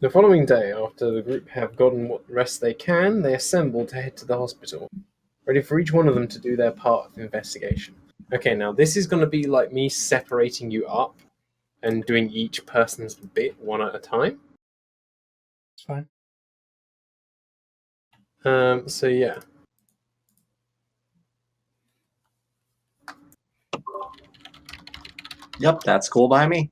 The following day, after the group have gotten what rest they can, they assemble to head to the hospital, ready for each one of them to do their part of the investigation. Okay, now this is going to be like me separating you up and doing each person's bit one at a time. It's fine. So yeah. Yep, that's cool by me.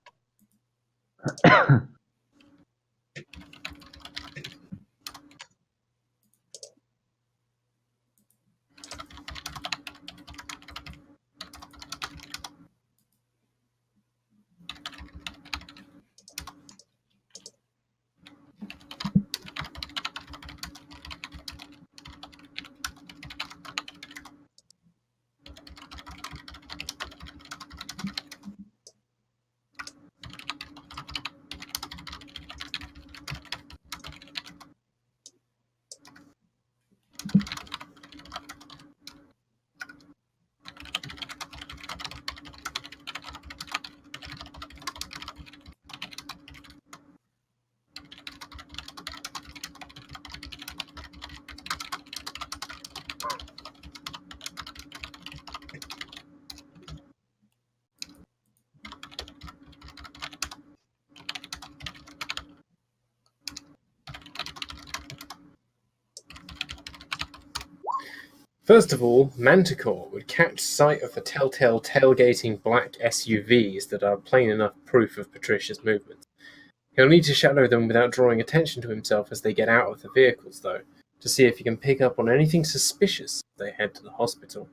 First of all, Manticore would catch sight of the telltale tailgating black SUVs that are plain enough proof of Patricia's movements. He'll need to shadow them without drawing attention to himself as they get out of the vehicles, though, to see if he can pick up on anything suspicious as they head to the hospital.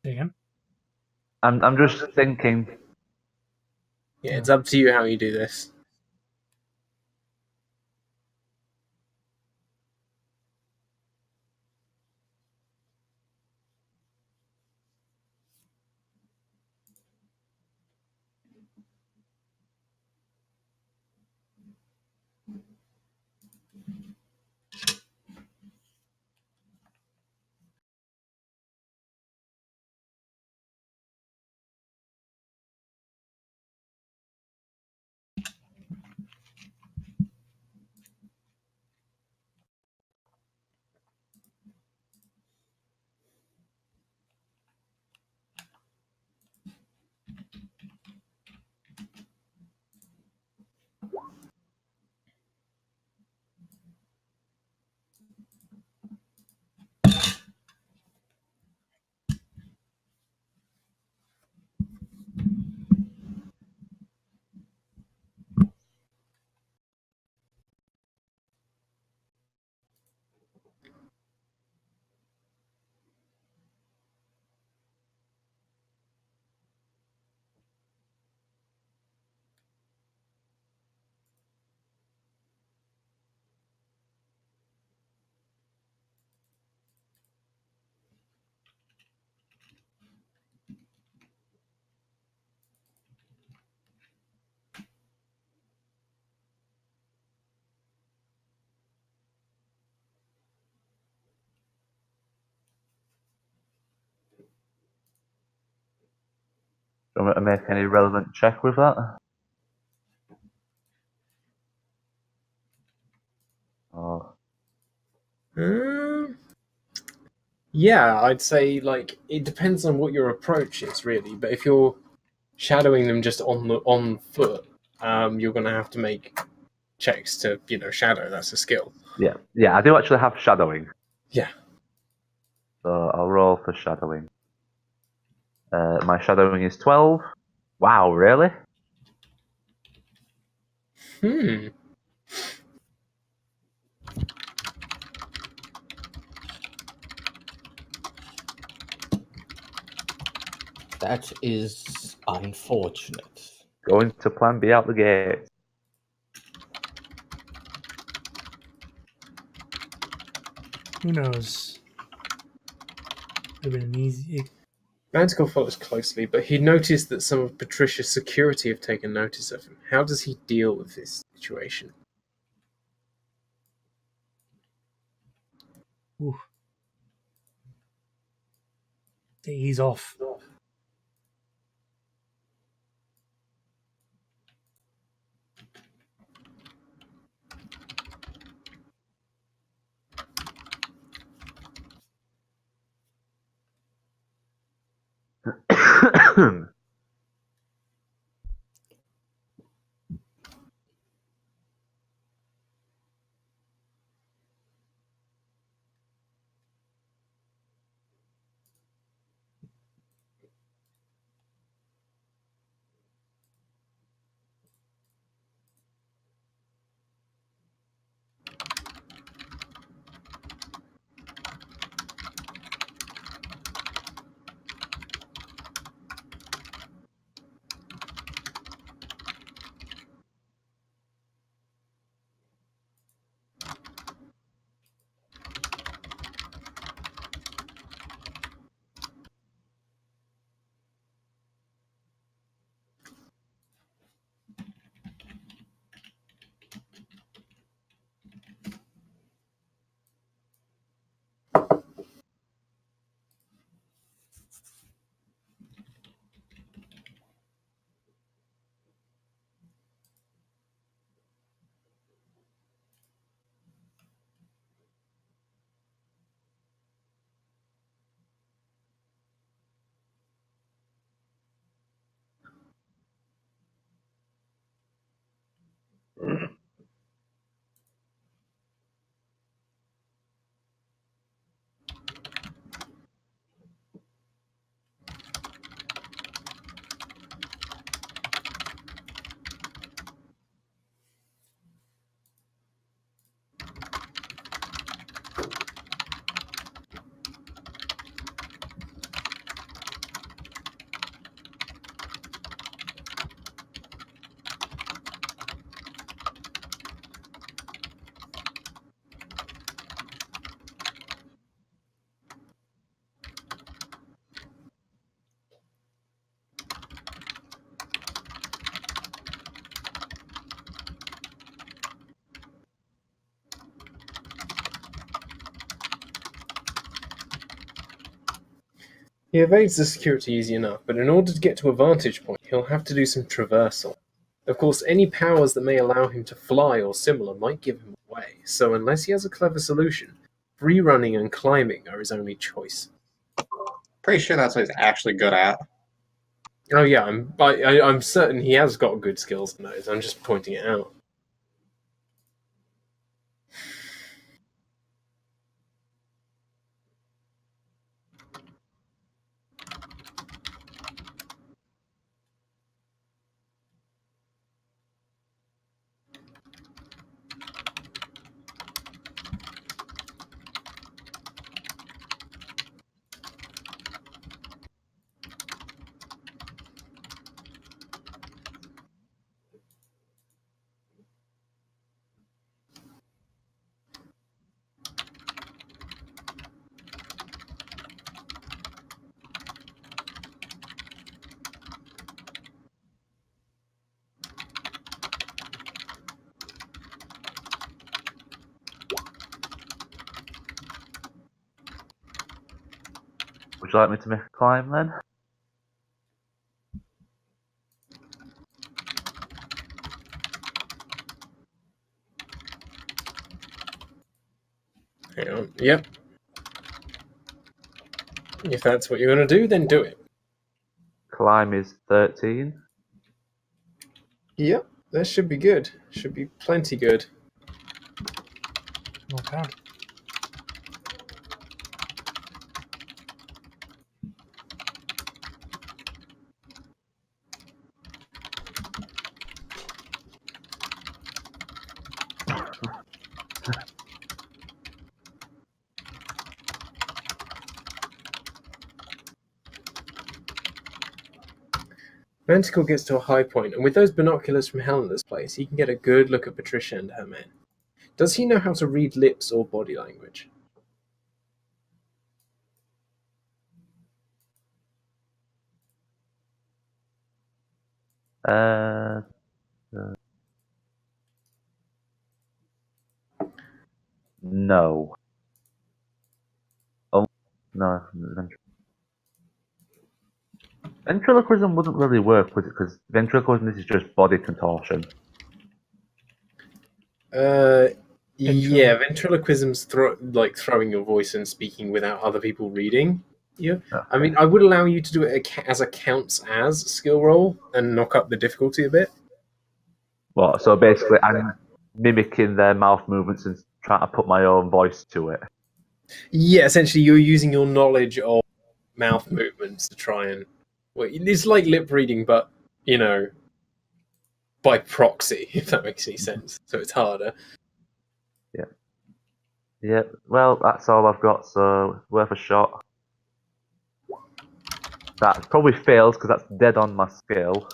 Again? I'm just thinking. Yeah, it's up to you how you do this. Do you want me to make any relevant check with that? Oh. Yeah, I'd say like it depends on what your approach is really. But if you're shadowing them just on foot, you're going to have to make checks to shadow. That's a skill. Yeah, I do actually have shadowing. Yeah. So I'll roll for shadowing. My shadowing is 12. Wow, really? Hmm. That is unfortunate. Going to plan B out the gate. Who knows? Would have been an easy. Manticore follows closely, but he noticed that some of Patricia's security have taken notice of him. How does he deal with this situation? Ooh. He's off. He evades the security easy enough, but in order to get to a vantage point, he'll have to do some traversal. Of course, any powers that may allow him to fly or similar might give him away, so unless he has a clever solution, free running and climbing are his only choice. Pretty sure that's what he's actually good at. Oh yeah, I'm certain he has got good skills in those, I'm just pointing it out. Would you like me to make a climb then? Hang on, yep. If that's what you're going to do, then do it. Climb is 13. Yep, that should be good. Should be plenty good. Not bad. Manticore gets to a high point, and with those binoculars from Helena's place, he can get a good look at Patricia and her men. Does he know how to read lips or body language? Uh, no. Oh, no. Ventriloquism wouldn't really work, would it? Because ventriloquism is just body contortion. Yeah, ventriloquism's throwing your voice and speaking without other people reading you. Okay. I mean, I would allow you to do it as a counts as skill roll and knock up the difficulty a bit. Well, so basically, I'm mimicking their mouth movements and trying to put my own voice to it. Yeah, essentially, you're using your knowledge of mouth movements to try and. Well, it's like lip reading, but by proxy, if that makes any sense. So it's harder. Yeah, well, that's all I've got, so worth a shot. That probably fails because that's dead on my skill.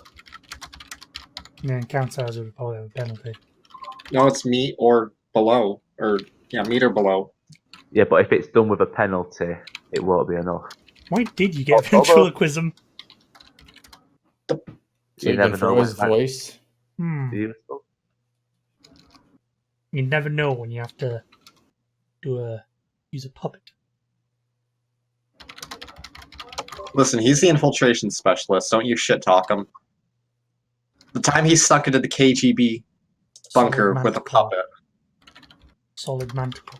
Yeah, and count as would probably have a penalty. No, it's meat or below. Or, yeah, meat or below. Yeah, but if it's done with a penalty, it won't be enough. Why did you get Although- ventriloquism? So You you never can throw know his what voice. Useful. You never know when you have to use a puppet. Listen, he's the infiltration specialist. Don't you shit talk him. The time he stuck into the KGB bunker Solid with a Manticore. puppet. Solid Manticore.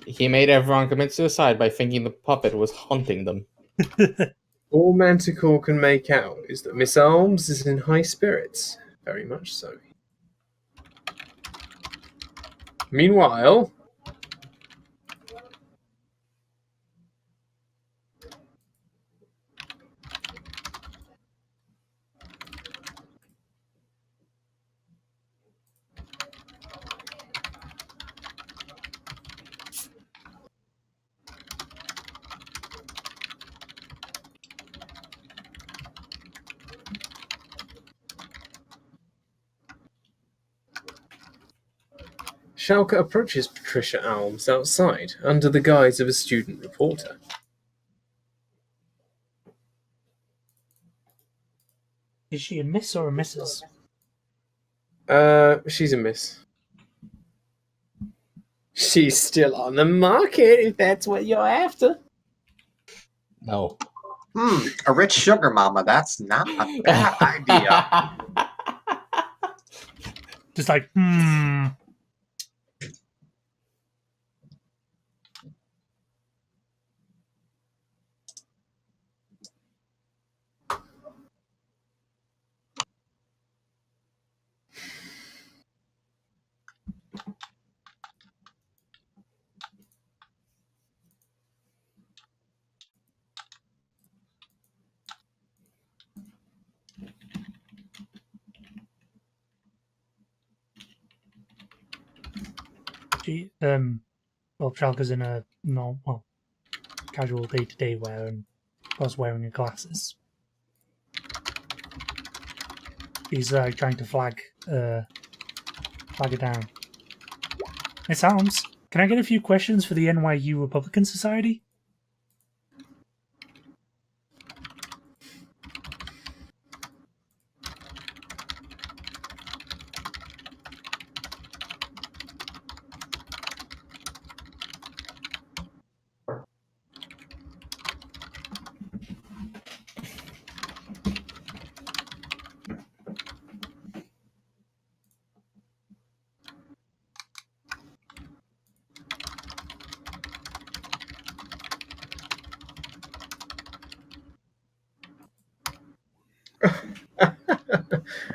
He made everyone commit suicide by thinking the puppet was haunting them. All Manticore can make out is that Miss Arms is in high spirits. Very much so. Meanwhile, Shalka approaches Patricia Alms outside under the guise of a student reporter. Is she a miss or a missus? She's a miss. She's still on the market, if that's what you're after. No. A rich sugar mama. That's not a bad idea. Just like, she, well, Shalka's in a casual day-to-day wear and plus wearing her glasses. He's trying to flag it down. Miss Alms, can I get a few questions for the NYU Republican Society?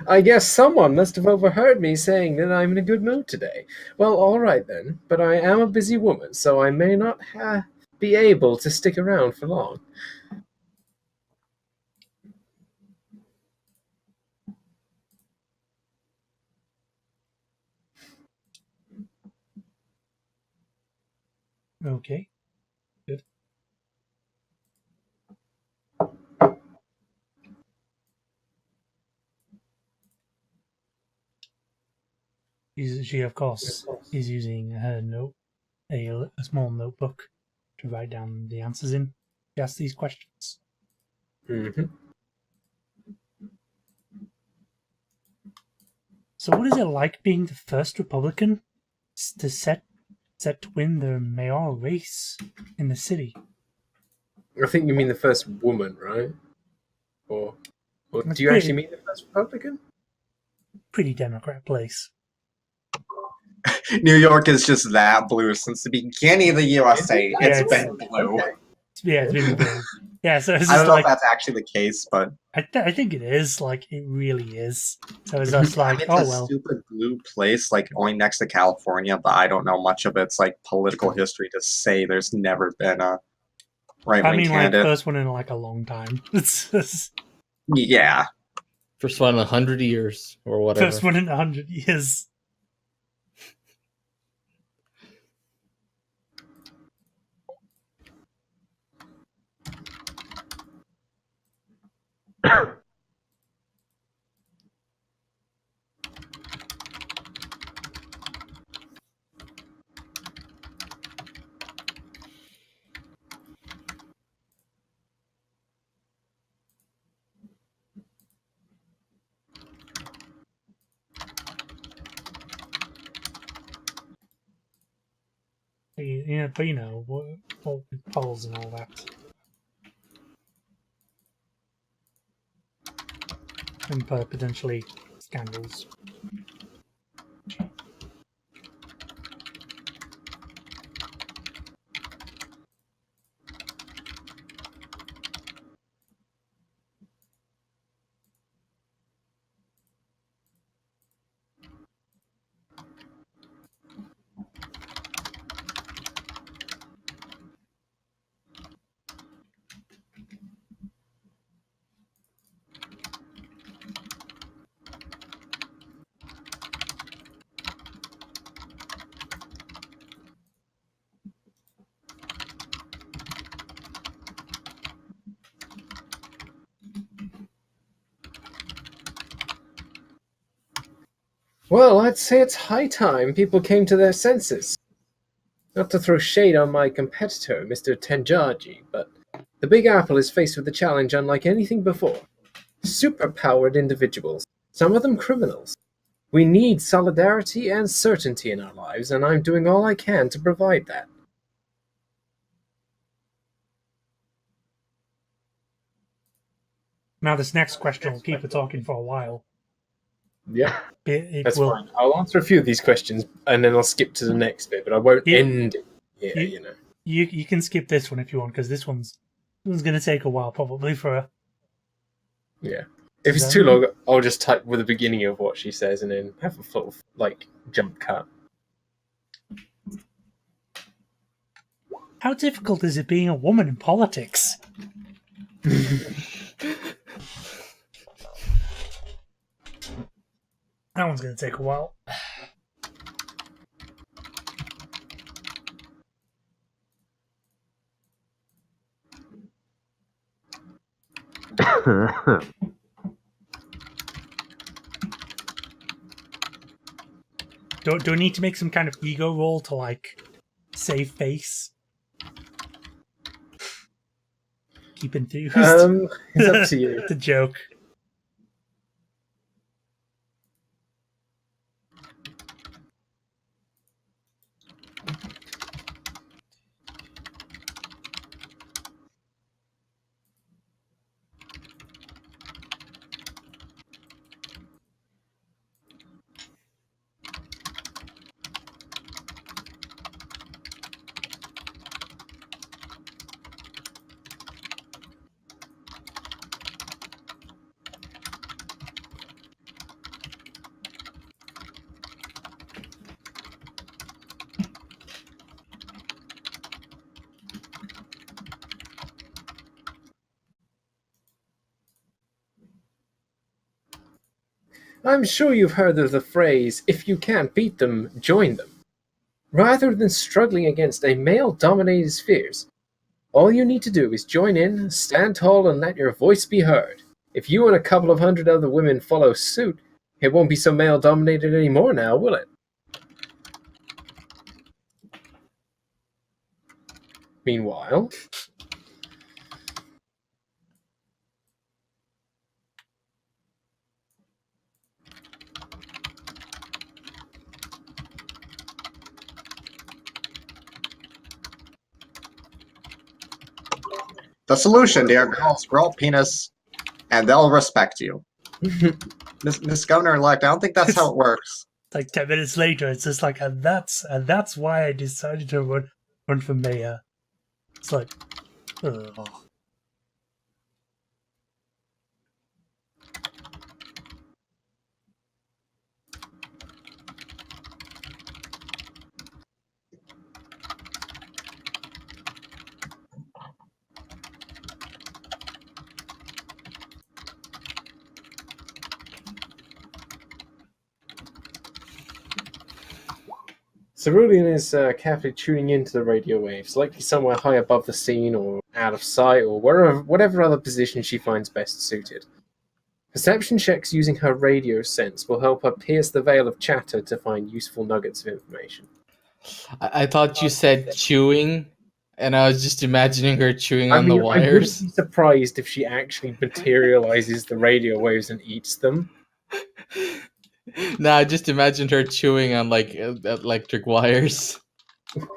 I guess someone must have overheard me saying that I'm in a good mood today. Well, all right then, but I am a busy woman, so I may not be able to stick around for long. Okay. Good. She, of course, is using her a small notebook to write down the answers in. She asks these questions. Mm-hmm. So, what is it like being the first Republican to set to win the mayoral race in the city? I think you mean the first woman, right? Or It's do you actually mean the first Republican? pretty Democrat place. New York is just that blue since the beginning of the USA. It's been blue. Yeah, it's been blue. Yeah, so it's I don't just know like if that's actually the case, but I think it is. Like it really is. So it's just like, it's oh a well. stupid blue place, like only next to California. But I don't know much of its like political history to say there's never been a right I wing mean, like candidate. first one in like a long time. It's just, Yeah, First one in 100 years or whatever. first one in 100 years. Yeah, but you know, what with polls and all that, and potentially scandals. Well, I'd say it's high time people came to their senses. Not to throw shade on my competitor, Mr. Tenjaji, but the Big Apple is faced with a challenge unlike anything before. Superpowered individuals, some of them criminals. We need solidarity and certainty in our lives, and I'm doing all I can to provide that. Now, this next question will keep her talking for a while. Yeah, It that's will. fine. I'll answer a few of these questions, and then I'll skip to the next bit, but I won't Yeah. end it here, You- you know. You can skip this one if you want, because this one's going to take a while probably for her. Yeah. If it's Is too that- long, I'll just type with the beginning of what she says and then have a sort of, like, jump cut. How difficult is it being a woman in politics? That one's going to take a while. Do I need to make some kind of ego roll to, like, save face? Keep enthused? It's up to you. It's a joke. I'm sure you've heard of the phrase, if you can't beat them, join them. Rather than struggling against a male-dominated spheres, all you need to do is join in, stand tall, and let your voice be heard. If you and a couple of hundred other women follow suit, it won't be so male-dominated anymore now, will it? Meanwhile, The solution, dear girls, grow a penis, and they'll respect you. Miss Governor-elect, I don't think that's how it works. Like 10 minutes later, it's just like, and that's why I decided to run for mayor. It's like, ugh. Cerulean is carefully tuning into the radio waves, likely somewhere high above the scene or out of sight or whatever other position she finds best suited. Perception checks using her radio sense will help her pierce the veil of chatter to find useful nuggets of information. I thought you said chewing, and I was just imagining her chewing on the I wouldn't wires. be surprised if she actually materializes the radio waves and eats them. No, I just imagined her chewing on like electric wires.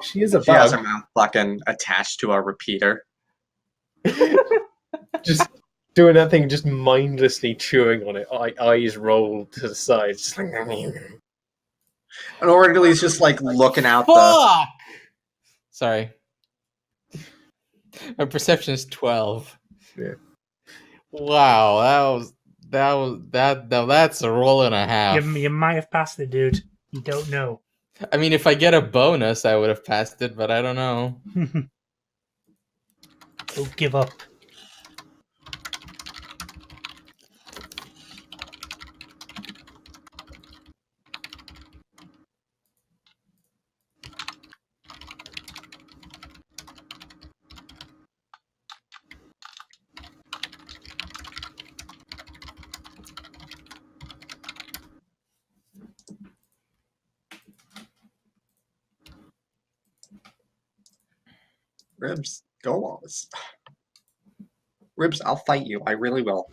She is a She has her bug. mouth fucking attached to a repeater. Just doing that thing, just mindlessly chewing on it, eyes rolled to the side. Just like... And Orderly's just like looking out the. Fuck! Sorry. My perception is 12. Yeah. Wow, that's a roll and a half. You might have passed it, dude. You don't know. I mean, if I get a bonus, I would have passed it, but I don't know. Don't give up. Ribs, go on. Ribs, I'll fight you. I really will.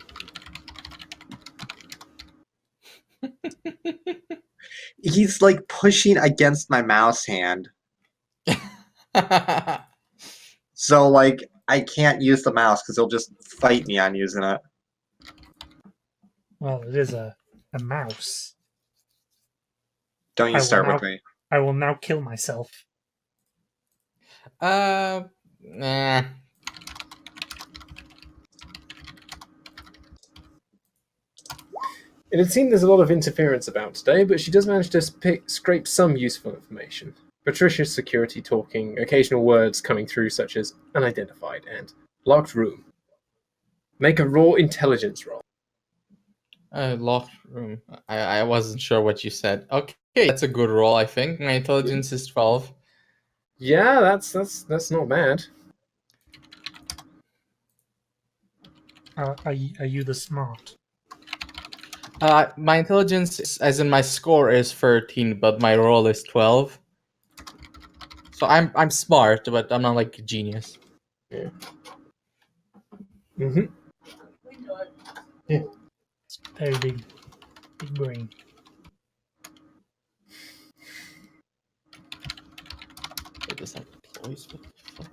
He's like pushing against my mouse hand. So like I can't use the mouse because he'll just fight me on using it. Well, it is a mouse. Don't you I start will with me. I will now kill myself. Nah. It had seemed there's a lot of interference about today, but she does manage to scrape some useful information. Patricia's security talking, occasional words coming through such as unidentified and locked room. Make a raw intelligence roll. Locked room. I wasn't sure what you said. Okay, that's a good roll, I think. My intelligence is 12. Yeah, that's not bad. Are you the smart? My intelligence, as in my score, is 13, but my roll is 12. So I'm smart, but I'm not like a genius. Yeah. Mm-hmm. Yeah. It's very big brain. It does have deploys. What the fuck?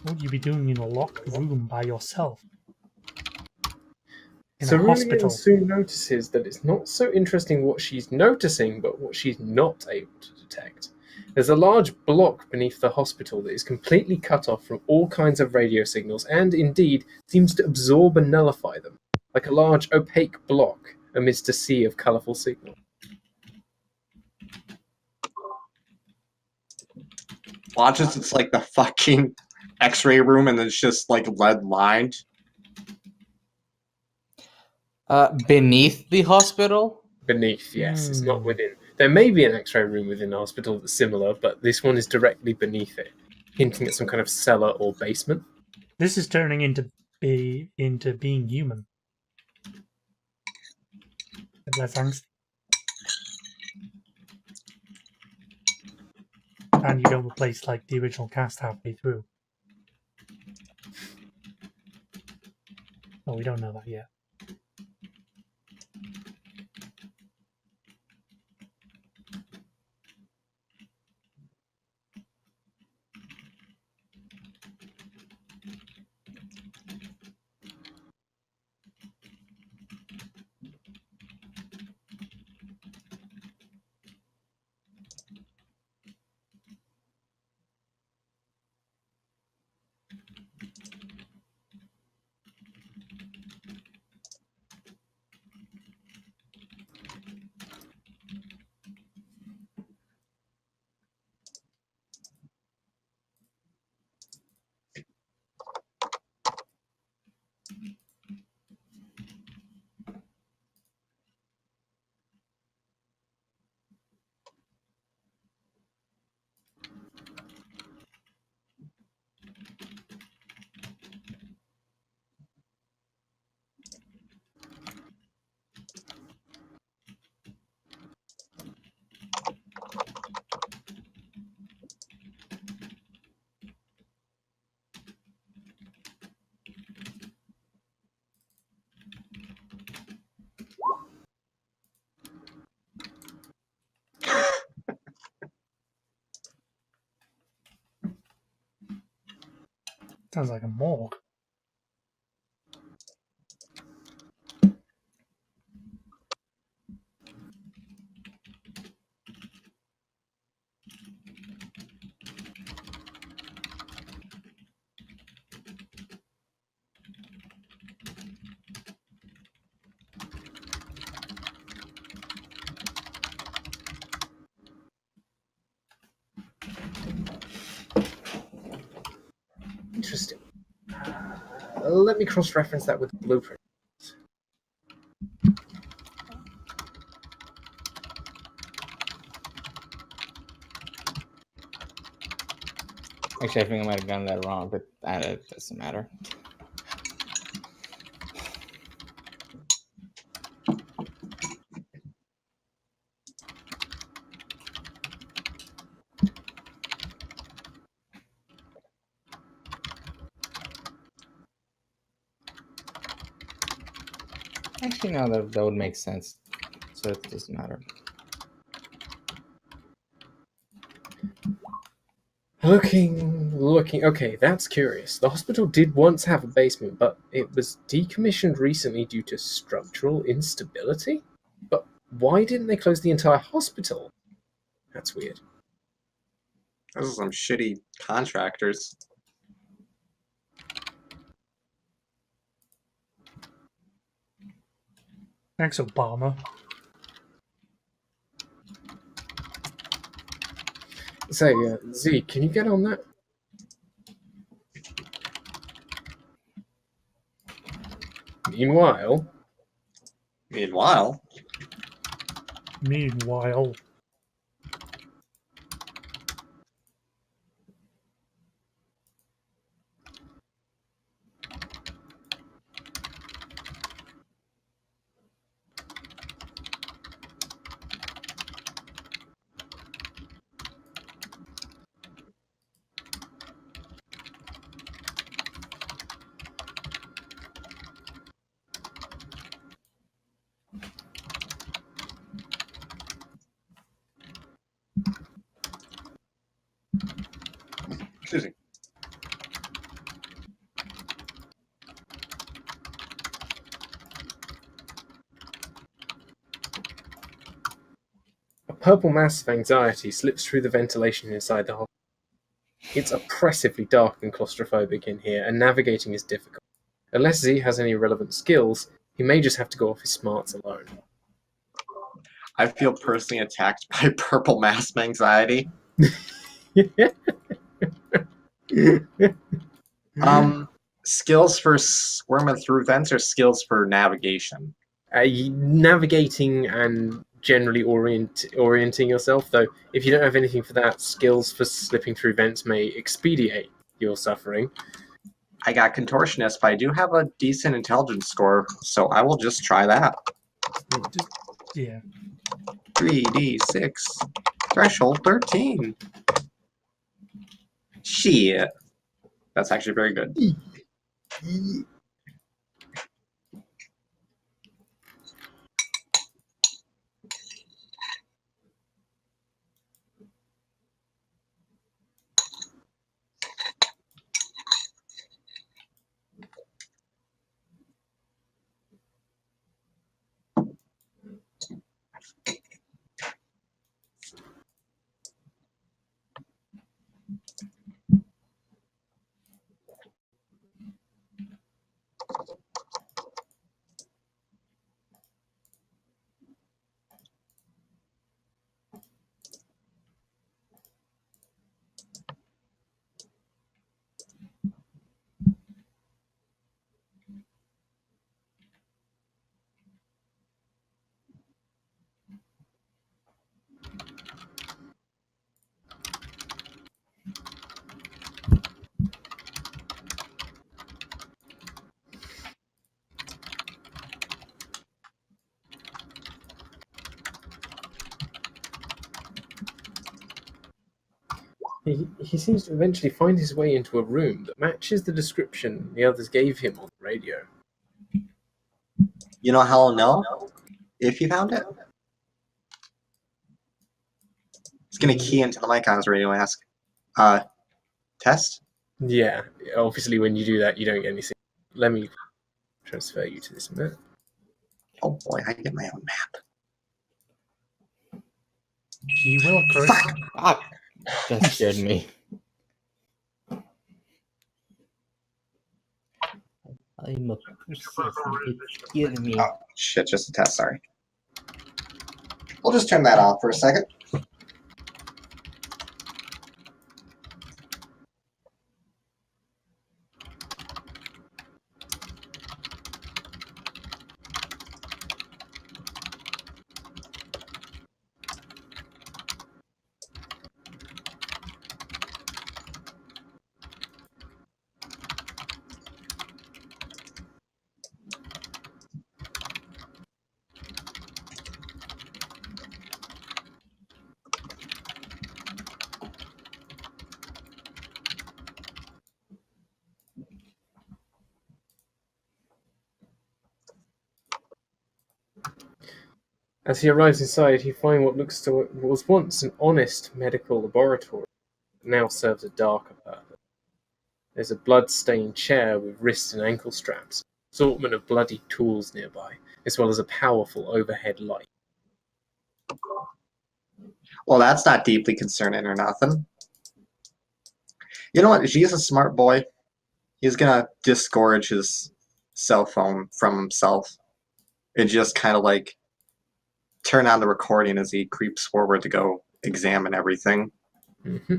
What would you be doing in a locked room by yourself? In a Cerulean hospital. soon notices that it's not so interesting what she's noticing, but what she's not able to do. detect. There's a large block beneath the hospital that is completely cut off from all kinds of radio signals and, indeed, seems to absorb and nullify them, like a large opaque block amidst a sea of colourful signal. Watch as it's like the fucking X-ray room, and it's just like lead lined. Beneath the hospital? Beneath, yes, it's not within. There may be an X-ray room within the hospital that's similar, but this one is directly beneath it, hinting at some kind of cellar or basement. This is turning into being human. That's angst. And you don't replace like the original cast halfway through. Oh, we don't know that yet. Sounds like a morgue. Interesting. Let me cross-reference that with the blueprint. Actually, I think I might have gotten that wrong, but it doesn't matter. Actually, no, that would make sense. So it doesn't matter. Looking. Okay, that's curious. The hospital did once have a basement, but it was decommissioned recently due to structural instability? But why didn't they close the entire hospital? That's weird. Those are some shitty contractors. Thanks, Obama. Say, Z, can you get on that? Meanwhile, Meanwhile, Meanwhile, excuse me. purple mass of anxiety slips through the ventilation inside the hospital. It's oppressively dark and claustrophobic in here, and navigating is difficult. Unless Z has any relevant skills, he may just have to go off his smarts alone. I feel personally attacked by purple mass anxiety. Skills for swarming through vents or skills for navigation? Navigating and generally orienting yourself, though if you don't have anything for that, skills for slipping through vents may expedite your suffering. I got contortionist, but I do have a decent intelligence score, so I will just try that. Yeah. 3d6. Threshold 13. Shit. That's actually very good. He seems to eventually find his way into a room that matches the description the others gave him on the radio. You know how I'll know if you found it? It's gonna key into the mic on his radio and ask, test? Yeah, obviously when you do that, you don't get anything. Let me transfer you to this map. Oh boy, I get my own map. You will, Chris. Ah, that scared me. I'm a pussy. It's killing me. Oh, shit, just a test, sorry. We'll just turn that off for a second. As he arrives inside, he finds what looks to what was once an honest medical laboratory, but now serves a darker purpose. There's a blood-stained chair with wrist and ankle straps, assortment of bloody tools nearby, as well as a powerful overhead light. Well, that's not deeply concerning or nothing. You know what? He's a smart boy. He's gonna disgorge his cell phone from himself and just kind of like turn on the recording as he creeps forward to go examine everything. Mm-hmm.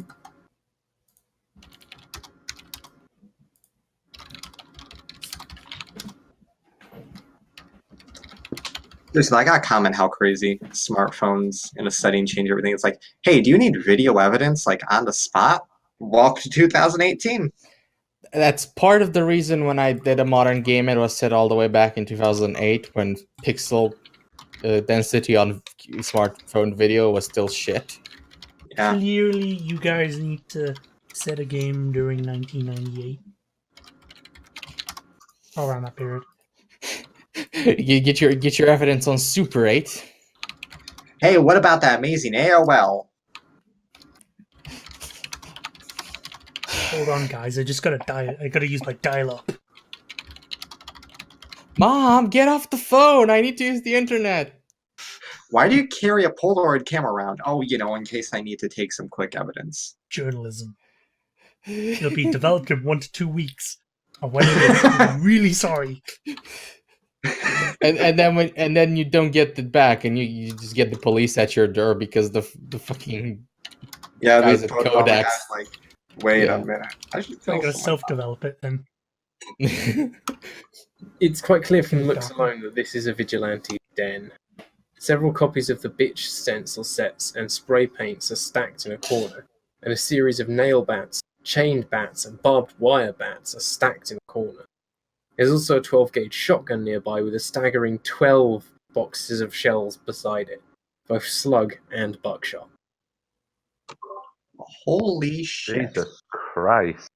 Listen, I gotta comment how crazy smartphones in a setting change everything. It's like, hey, do you need video evidence like on the spot? Walk to 2018. That's part of the reason when I did a modern game, it was set all the way back in 2008 when pixel density on smartphone video was still shit. Yeah. Clearly, you guys need to set a game during 1998. Around that period. You get your evidence on Super 8. Hey, what about that amazing AOL? Hold on, guys. I just gotta I gotta use my dial-up. Mom, get off the phone! I need to use the internet. Why do you carry a Polaroid camera around? Oh, in case I need to take some quick evidence. Journalism. It'll be developed in 1 to 2 weeks. And when it is, I'm really sorry. and then you don't get it back, and you just get the police at your door because the fucking Yeah, guys the at program Codex. guy's like, wait Yeah. a minute. I should I tell gotta someone. self-develop it then. It's quite clear from looks Exactly. alone that this is a vigilante den. Several copies of the bitch stencil sets and spray paints are stacked in a corner, and a series of nail bats, chained bats, and barbed wire bats are stacked in a corner. There's also a 12-gauge shotgun nearby with a staggering 12 boxes of shells beside it, both slug and buckshot. Holy shit. Jesus Christ.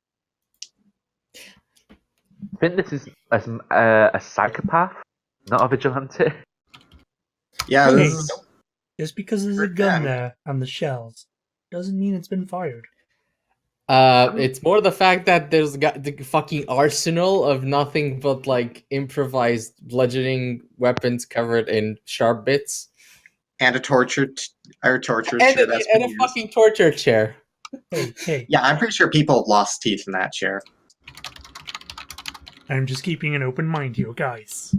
I think this is a psychopath, not a vigilante. Yeah, Hey, this is... just because there's a gun there and the shells doesn't mean it's been fired. It's more the fact that there's got the fucking arsenal of nothing but like improvised bludgeoning weapons covered in sharp bits, And a torture and chair that's been a used. fucking torture chair. Hey, Yeah, I'm pretty sure people have lost teeth in that chair. I'm just keeping an open mind here, guys.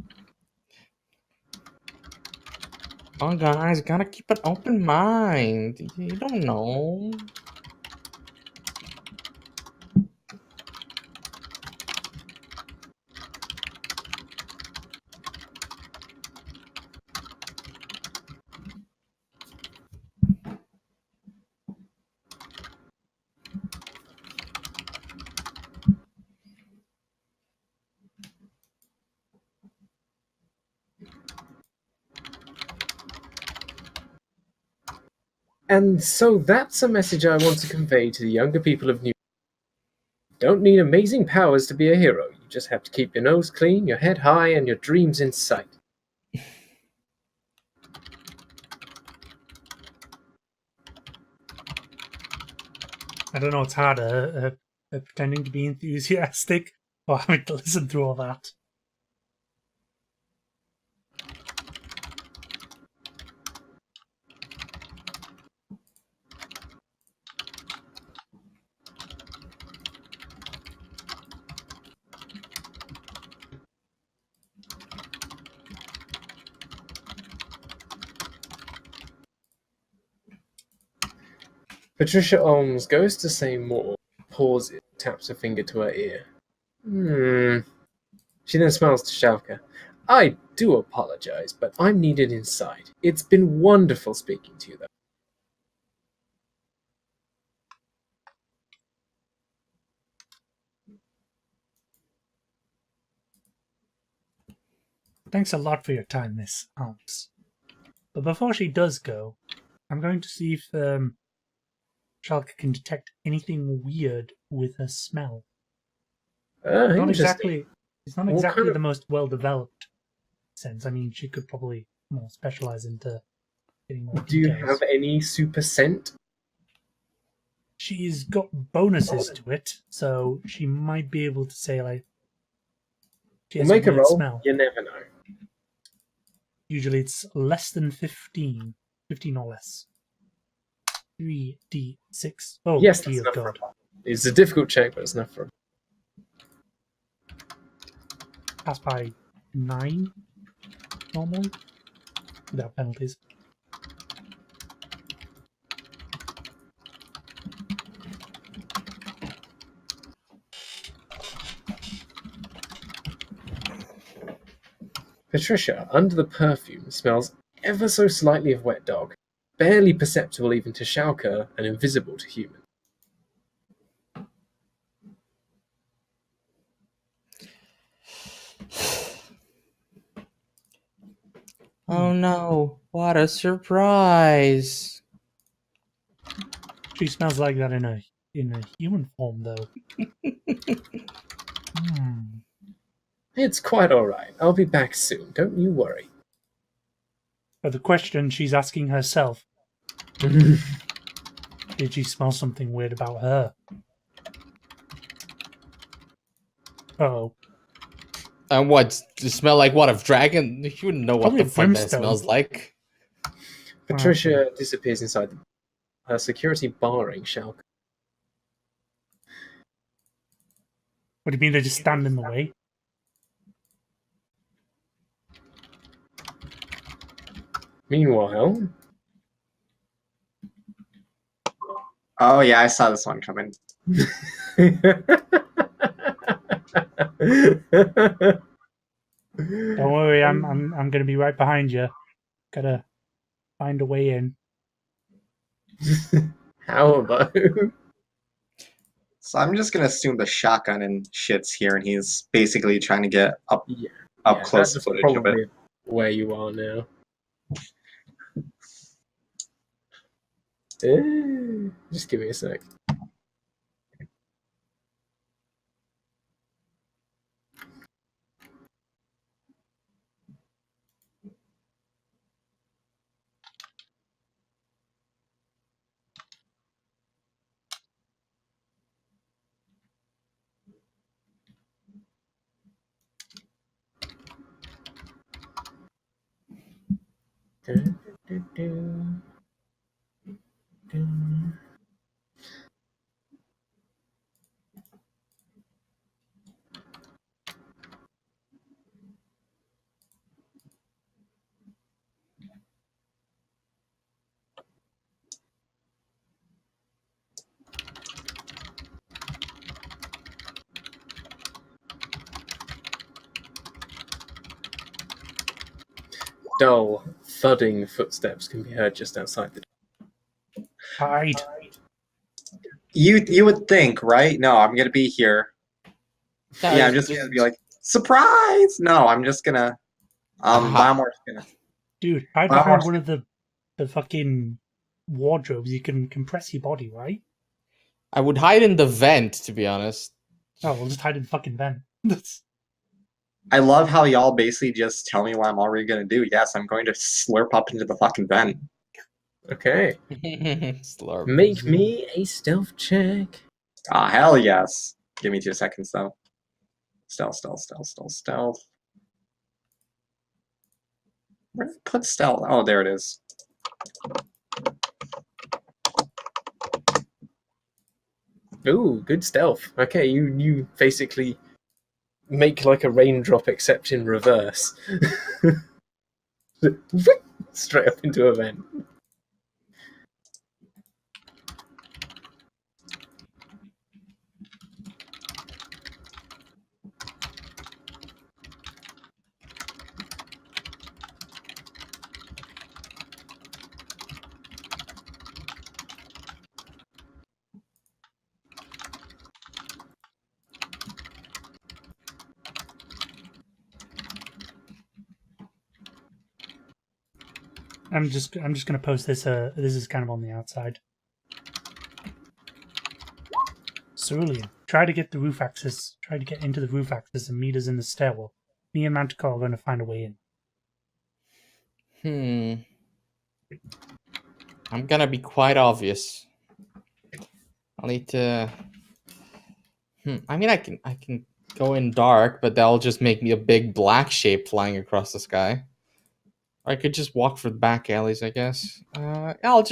Oh, guys, gotta keep an open mind. You don't know. And so that's a message I want to convey to the younger people of New York. Don't need amazing powers to be a hero. You just have to keep your nose clean, your head high, and your dreams in sight. I don't know what's harder, pretending to be enthusiastic or having to listen through all that. Patricia Olms goes to say more, pauses, taps a finger to her ear. She then smiles to Shalka. I do apologize, but I'm needed inside. It's been wonderful speaking to you, though. Thanks a lot for your time, Miss Holmes. But before she does go, I'm going to see if Shalka can detect anything weird with her smell. Not Interesting. exactly. It's not What exactly kind of- the most well-developed sense. I mean, she could probably more specialize into getting more Do you details. have any super scent? She's got bonuses to it, so she might be able to say like. She We'll has make a weird roll. smell. You never know. Usually it's less than 15. 15 or less. 3d6. Oh, Yes, that's dear enough for God. a It's a difficult check, but it's enough for Pass by 9 normally. Without penalties. Patricia, under the perfume, smells ever so slightly of wet dog, barely perceptible even to Shalka and invisible to human. Oh no, what a surprise. She smells like that in a human form though. It's quite alright. I'll be back soon. Don't you worry. But the question she's asking herself, did she smell something weird about her? Uh-oh. And what? To smell like what? Of dragon? You wouldn't know what Probably the fuck that brimstone. smells like. Patricia disappears inside her security barring Shalka. What do you mean they just stand in the way? Meanwhile, Oh yeah, I saw this one coming. Don't worry, I'm gonna be right behind you. Gotta find a way in. How about? So I'm just gonna assume the shotgun and shit's here, and he's basically trying to get up close That's footage of it. probably where you are now. Just give me a sec. Dull, thudding footsteps can be heard just outside the door. Hide. You would think, right? No, I'm gonna be here. Yeah, I'm just gonna be like, surprise! No, I'm just gonna Biomorph's gonna Dude, hide behind one of the fucking wardrobes. You can compress your body, right? I would hide in the vent, to be honest. Oh, we'll just hide in the fucking vent. I love how y'all basically just tell me what I'm already gonna do. Yes, I'm going to slurp up into the fucking vent. Okay. Slurp. Make me a stealth check. Ah, hell yes. Give me 2 seconds though. Stealth. Where did I put stealth? Oh, there it is. Ooh, good stealth. Okay, you basically make like a raindrop except in reverse. Straight up into a vent. I'm just gonna post this. This is kind of on the outside. Cerulean, try to get the roof access. Try to get into the roof access and meet us in the stairwell. Me and Manticore are going to find a way in. I'm gonna be quite obvious. I'll need to. I mean, I can go in dark, but that'll just make me a big black shape flying across the sky. Or I could just walk for the back alleys, I guess. I'll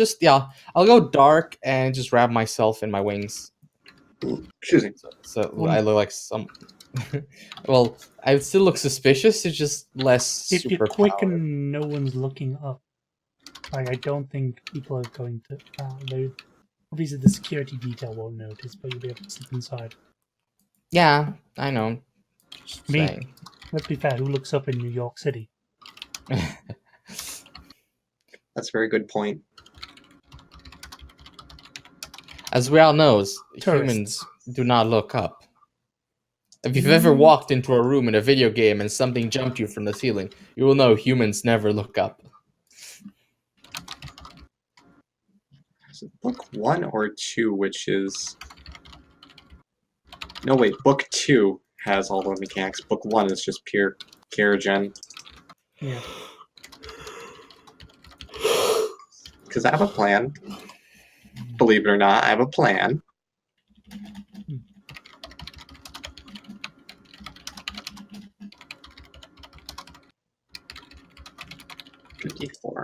go dark and just wrap myself in my wings. Excuse me. So I look like some. Well, I would still look suspicious. It's just less. If you're quick and no one's looking up, like I don't think people are going to. Obviously, the security detail won't notice, but you'll be able to slip inside. Yeah, I know. Just Me. saying. Let's be fair. Who looks up in New York City? That's a very good point. As we all know, Tourists. humans do not look up. If you've ever walked into a room in a video game and something jumped you from the ceiling, you will know humans never look up. Is it book 1 or 2, which is... No, wait, book 2 has all the mechanics. Book 1 is just pure Karagen. Yeah. Because I have a plan. Believe it or not, I have a plan.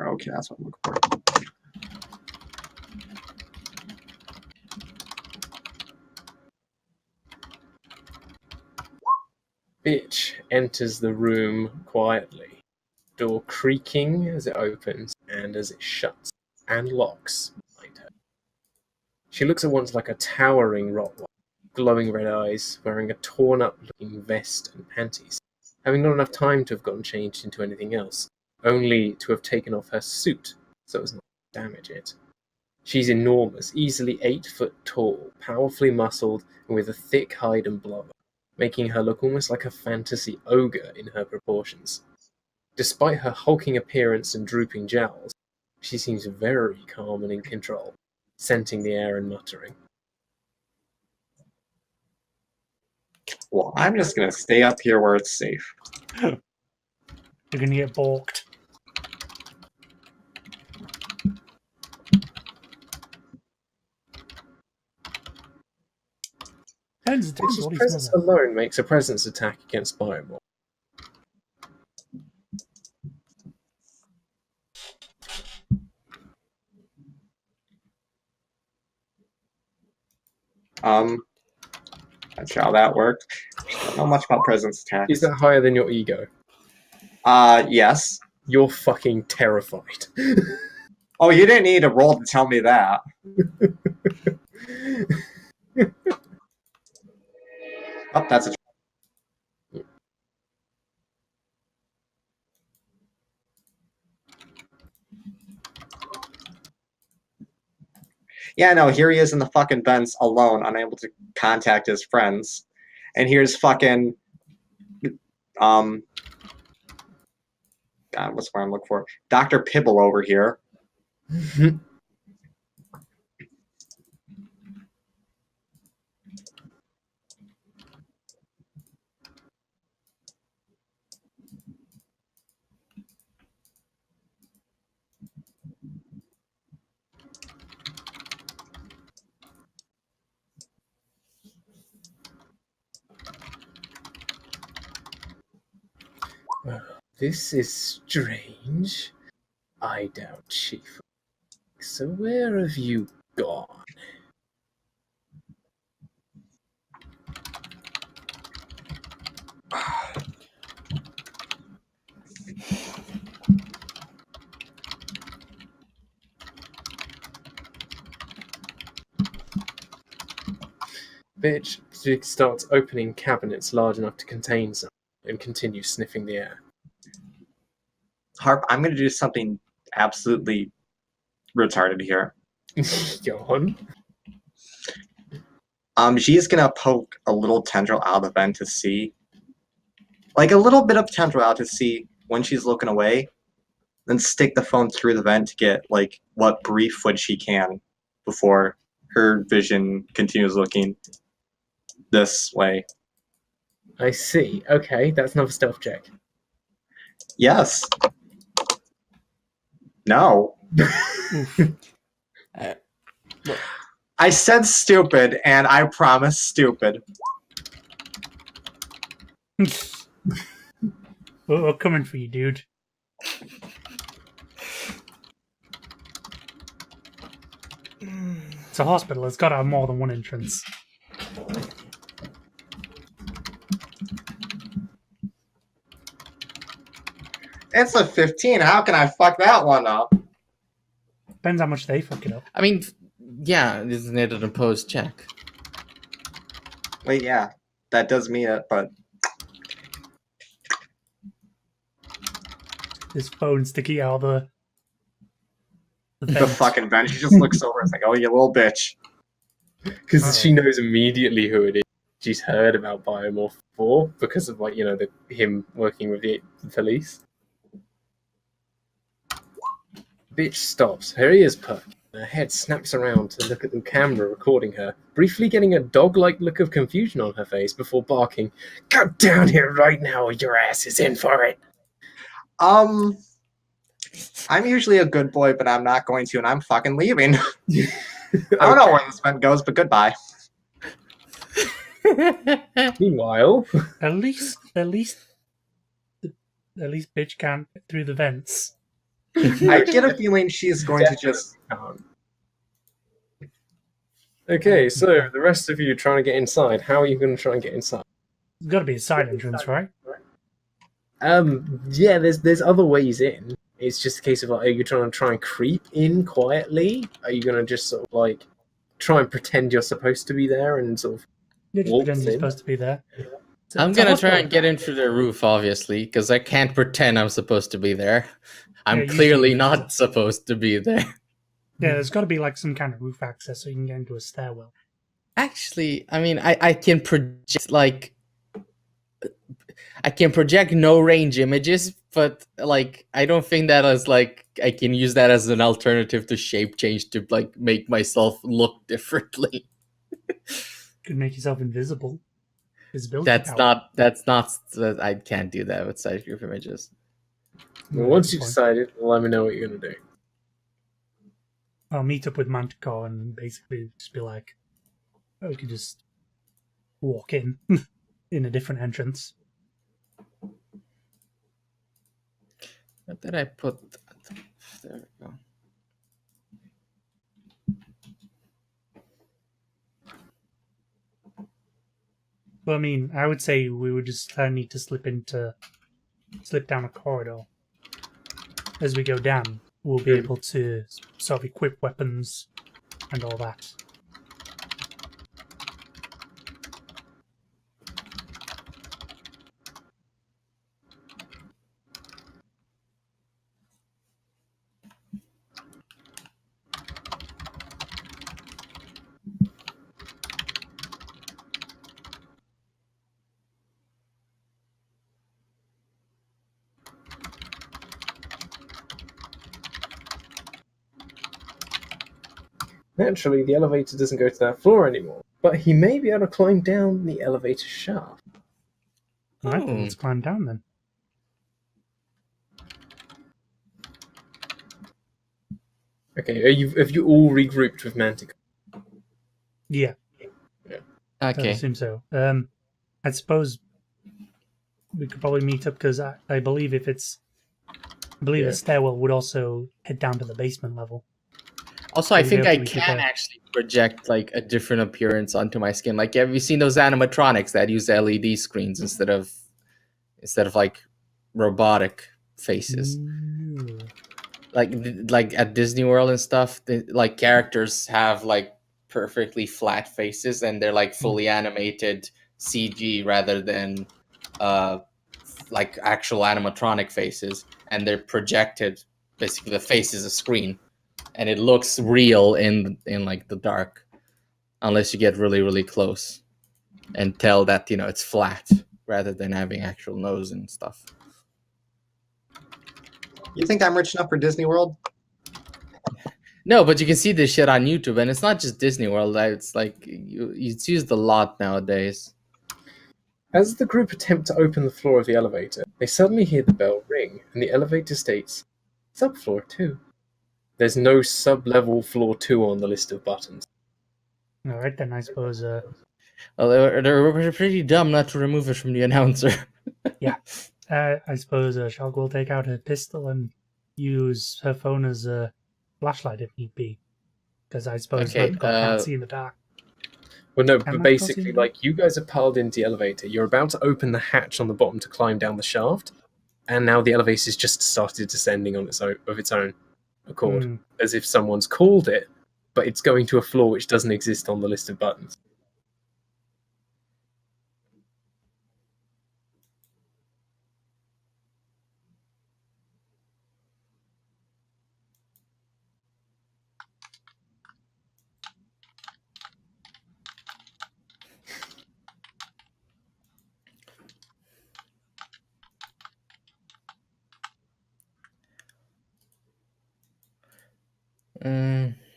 Okay, that's what I'm looking for. Bitch enters the room quietly, door creaking as it opens and as it shuts and locks behind her. She looks at once like a towering Rottweiler, glowing red eyes, wearing a torn-up looking vest and panties, having not enough time to have gotten changed into anything else, only to have taken off her suit so as not to damage it. She's enormous, easily 8 foot tall, powerfully muscled, and with a thick hide and blubber, making her look almost like a fantasy ogre in her proportions. Despite her hulking appearance and drooping jowls, she seems very calm and in control, scenting the air and muttering. Well, I'm just gonna stay up here where it's safe. You're gonna get balked. Depends Bitch's what he's presence smelling. alone makes a presence attack against Biomorph. That's how that worked. Don't know much about presence attacks. Is that higher than your ego? Yes. You're fucking terrified. Oh, you didn't need a roll to tell me that. Oh, that's a... Yeah, no, here he is in the fucking vents alone, unable to contact his friends. And here's fucking... God, what's what I'm looking for? Dr. Pibble over here. Well, this is strange. I doubt Chief. So where have you gone? Bitch starts opening cabinets large enough to contain some and continues sniffing the air. Harp, I'm gonna do something absolutely retarded here. Go on. She's gonna poke a little tendril out of the vent to see. Like a little bit of tendril out to see when she's looking away. Then stick the phone through the vent to get, like, what brief footage she can before her vision continues looking this way. I see. Okay, that's another stealth check. Yes. No. I said stupid, and I promise stupid. We're coming for you, dude. It's a hospital. It's got to have more than one entrance. It's a 15. How can I fuck that one up? Depends how much they fuck it up. I mean, yeah, isn't it an opposed check? Wait, yeah. That does mean it, but... His phone sticking out of the The vent. fucking vent. She just looks over and is like, oh, you little bitch. Because she knows immediately who it is. She's heard about Biomorph before because of, like, you know, him working with the police. Bitch stops. Her ears perk. Her head snaps around to look at the camera recording her, briefly getting a dog-like look of confusion on her face before barking, "Go down here right now or your ass is in for it!" I'm usually a good boy, but I'm not going to, and I'm fucking leaving. I don't know where this vent goes, but goodbye. Meanwhile, At least bitch can't get through the vents. I get a feeling she's going to just. Can't. Okay, so the rest of you trying to get inside. How are you going to try and get inside? There's got to be a side entrance, right? Yeah, there's other ways in. It's just a case of like, are you trying to creep in quietly? Are you going to just sort of like try and pretend you're supposed to be there and sort of You're just waltz pretending you're in? supposed to be there. I'm It's a gonna try hospital. and get in through the roof, obviously, because I can't pretend I'm supposed to be there. I'm Yeah, you clearly can. not supposed to be there. Yeah, there's got to be like some kind of roof access so you can get into a stairwell. Actually, I mean, I can project like I can project no range images, but like I don't think that is like I can use that as an alternative to shape change to like make myself look differently. Could make yourself invisible. Visibility That's power. not I can't do that with side group images. Well, once Good you point. decided, let me know what you're going to do. I'll meet up with Manticore and basically just be like, oh, we could just walk in in a different entrance. What did I put? There we go. Well, I mean, I would say we would just need to slip down a corridor. As we go down, we'll be able to sort of equip weapons and all that. Naturally, the elevator doesn't go to that floor anymore, but he may be able to climb down the elevator shaft. Alright, then let's climb down then. Okay, have you all regrouped with Manticore? Yeah, I Okay. assume so. I suppose we could probably meet up because I believe if it's... I believe Yeah. the stairwell would also head down to the basement level. Also, I We'll be think able I to equip can a- actually project like a different appearance onto my skin. Like, have you seen those animatronics that use LED screens instead of like robotic faces? No. Like at Disney World and stuff, like characters have like perfectly flat faces and they're like fully animated CG rather than like actual animatronic faces, and they're projected. Basically, the face is a screen, and it looks real in like the dark, unless you get really close and tell that it's flat rather than having actual nose and stuff. You think I'm rich enough for Disney World? No, but you can see this shit on YouTube, and it's not just Disney World. It's like it's used a lot nowadays. As the group attempt to open the floor of the elevator, they suddenly hear the bell ring, and the elevator states, Subfloor 2. There's no sub-level floor 2 on the list of buttons. Alright, then I suppose... Well, they're pretty dumb not to remove it from the announcer. I suppose Shalka will take out her pistol and use her phone as a flashlight if need be. Because I suppose Okay, Manticore can't see in the dark. Well, no, Can but I basically, continue? like, you guys have piled into the elevator. You're about to open the hatch on the bottom to climb down the shaft, and now the elevator's just started descending on its own accord, as if someone's called it, but it's going to a floor which doesn't exist on the list of buttons.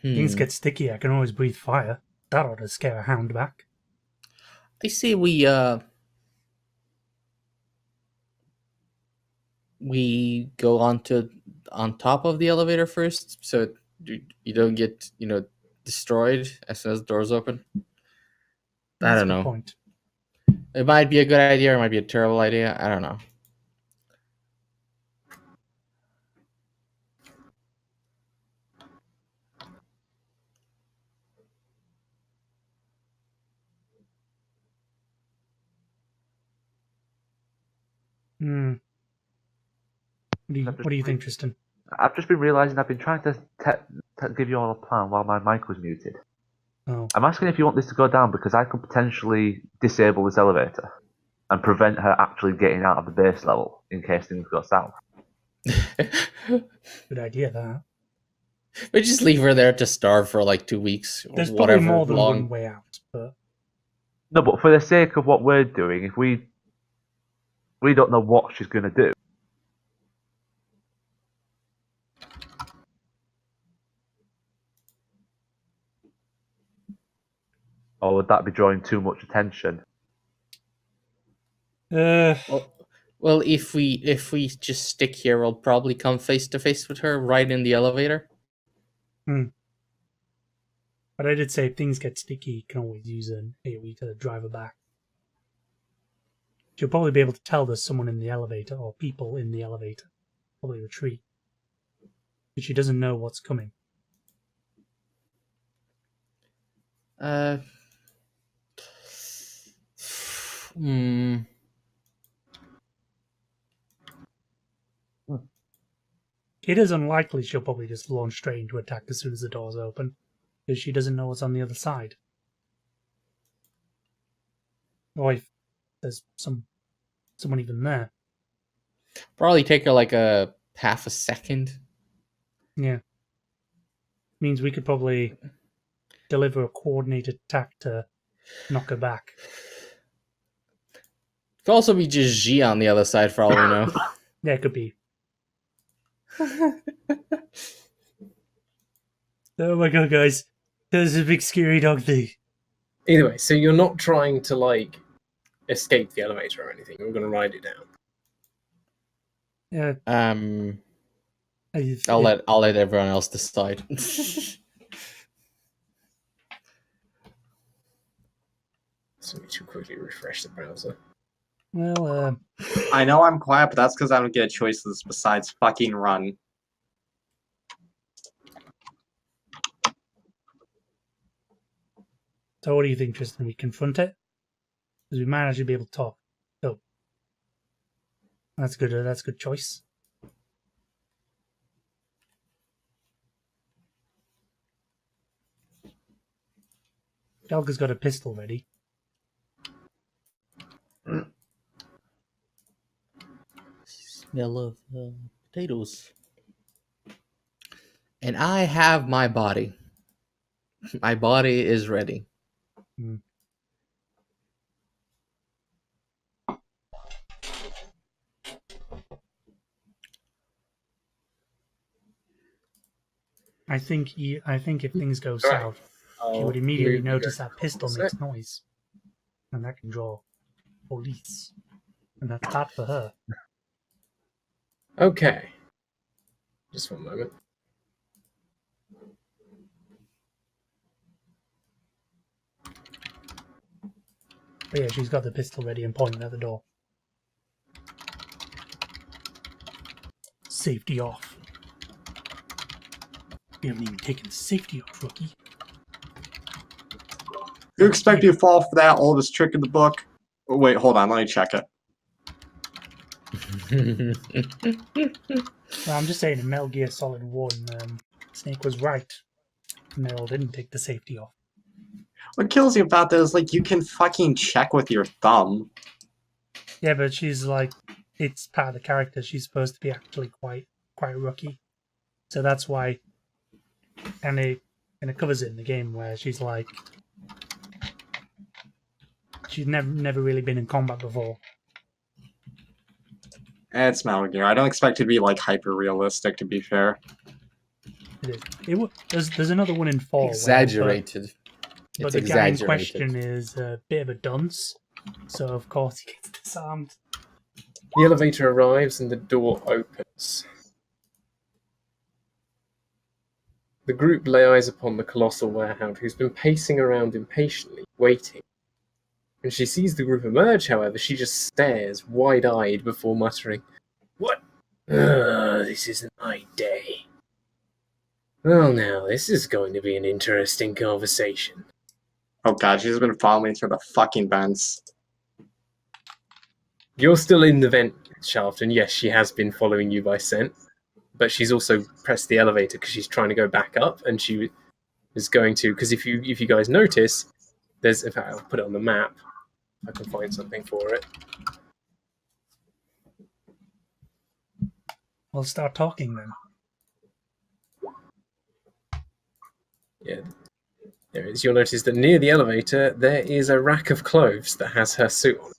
Things get sticky, I can always breathe fire. That ought to scare a hound back. I say we go on top of the elevator first, so you don't get destroyed as soon as the doors open. I That's don't a good know. point. It might be a good idea, or it might be a terrible idea. I don't know. Hmm. What do you think, Tristan? I've just been realising I've been trying to give you all a plan while my mic was muted. Oh. I'm asking if you want this to go down because I could potentially disable this elevator and prevent her actually getting out of the base level in case things go south. Good idea, that. We just leave her there to starve for like 2 weeks, or There's whatever probably more than long. one way out, but No, but for the sake of what we're doing, if we don't know what she's going to do. Or would that be drawing too much attention? Well, if we just stick here, we'll probably come face to face with her right in the elevator. But I did say if things get sticky, you can always use an AoE to drive her back. She'll probably be able to tell there's someone in the elevator or people in the elevator. Probably retreat. But she doesn't know what's coming. It is unlikely she'll probably just launch straight into attack as soon as the doors open, because she doesn't know what's on the other side. Or if there's someone even there. Probably take her like a half a second. Yeah. Means we could probably deliver a coordinated attack to knock her back. Could also be just Xi on the other side for all we know. Yeah, it could be. Oh my god, guys. There's a big scary dog thing. Either way, so you're not trying to, like, escape the elevator or anything. You're going to ride it down. Yeah. I'll let everyone else decide. So we should quickly refresh the browser. Well, I know I'm quiet, but that's because I don't get choices besides fucking run. so what do you think, Tristan? We confront it? Because we might actually be able to talk. So that's good. That's a good choice. Shalka's got a pistol ready. Smell of potatoes. And I have my body. My body is ready. I think if things go south, she would immediately notice that pistol makes noise. And that can draw police. And that's bad for her. Okay. Just one moment. But yeah, she's got the pistol ready and pointing at the door. Safety off. You haven't even taken the safety off, rookie. You expect me to fall for that oldest trick in the book? Oh, wait, hold on, let me check it. Well, I'm just saying in Metal Gear Solid 1, Snake was right. Meryl didn't take the safety off. What kills you about that is, like, you can fucking check with your thumb. Yeah, but she's like, it's part of the character. She's supposed to be actually quite rookie. So that's why, and it covers it in the game where she's like, she's never really been in combat before. It's Metal Gear. I don't expect it to be, like, hyper-realistic, to be fair. It is. There's another one in 4. Exaggerated. But the guy in question is a bit of a dunce, so of course he gets disarmed. The elevator arrives and the door opens. The group lay eyes upon the colossal warehound, who's been pacing around impatiently, waiting. When she sees the group emerge, however, she just stares, wide-eyed, before muttering, "What? This isn't my day. Well now, this is going to be an interesting conversation." Oh god, she's been following me through the fucking vents. You're still in the vent shaft, and yes, she has been following you by scent, but she's also pressed the elevator because she's trying to go back up, and she is going to, because if you guys notice, there's, in fact, I'll put it on the map. I can find something for it. We'll start talking then. Yeah, there is. You'll notice that near the elevator there is a rack of clothes that has her suit on.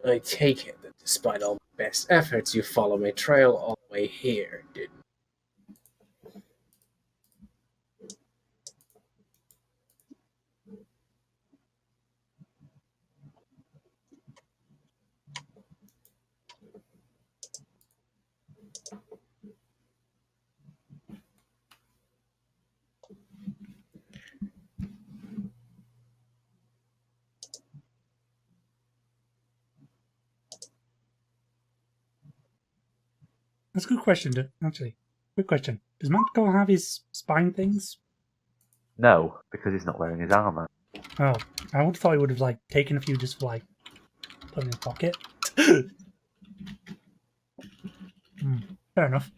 I take it that despite all my best efforts, you follow my trail all the way here, didn't you? That's a good question, actually. Quick question. Does Manticore have his spine things? No, because he's not wearing his armor. Oh, I would have thought he would have like taken a few just for like put in his pocket. Fair enough.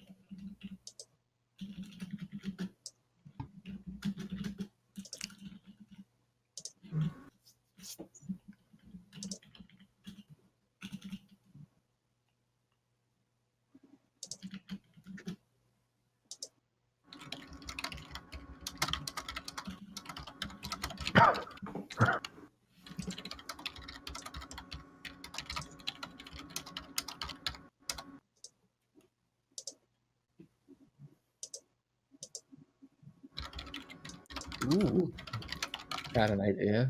Ooh, got an idea.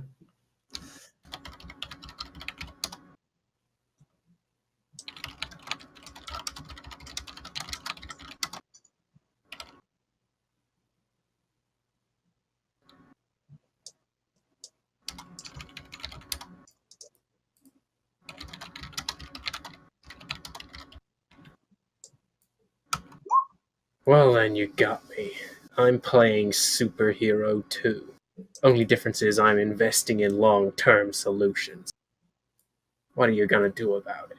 Well, then you got me. I'm playing Superhero 2. Only difference is I'm investing in long-term solutions. What are you gonna do about it?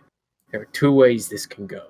There are two ways this can go.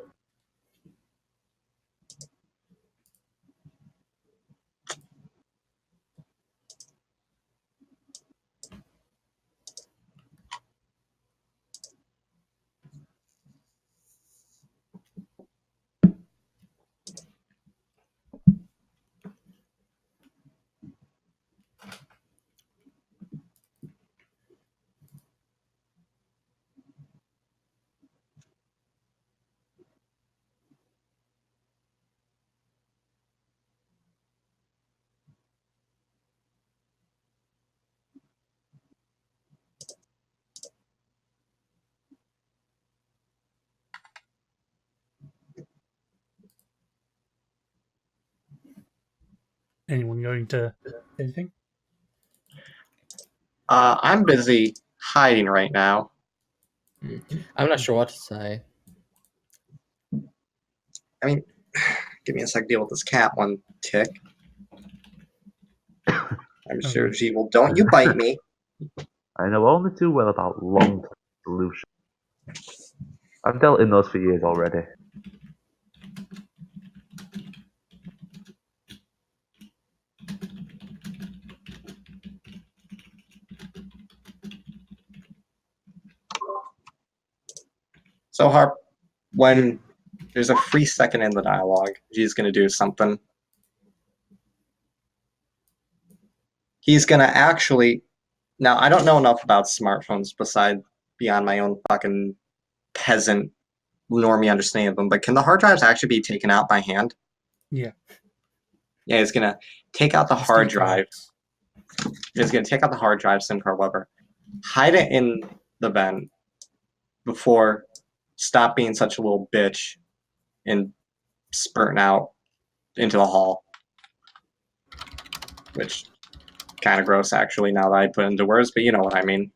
Anyone going to say anything? I'm busy hiding right now. I'm not sure what to say. I mean, give me a sec to deal with this cat one tick. I'm sure she will. Don't you bite me. I know only too well about long-term solutions. I've dealt in those for years already. So, Harp, when there's a free second in the dialogue, he's going to do something. He's going to actually... Now, I don't know enough about smartphones beyond my own fucking peasant normie understanding of them, but can the hard drives actually be taken out by hand? Yeah. Yeah, he's going to take out the hard SD drive. cards. He's going to take out the hard drive, SIM card, whatever. Hide it in the vent. before, stop being such a little bitch and spurting out into the hall. Which, kind of gross actually now that I put it into words, but you know what I mean.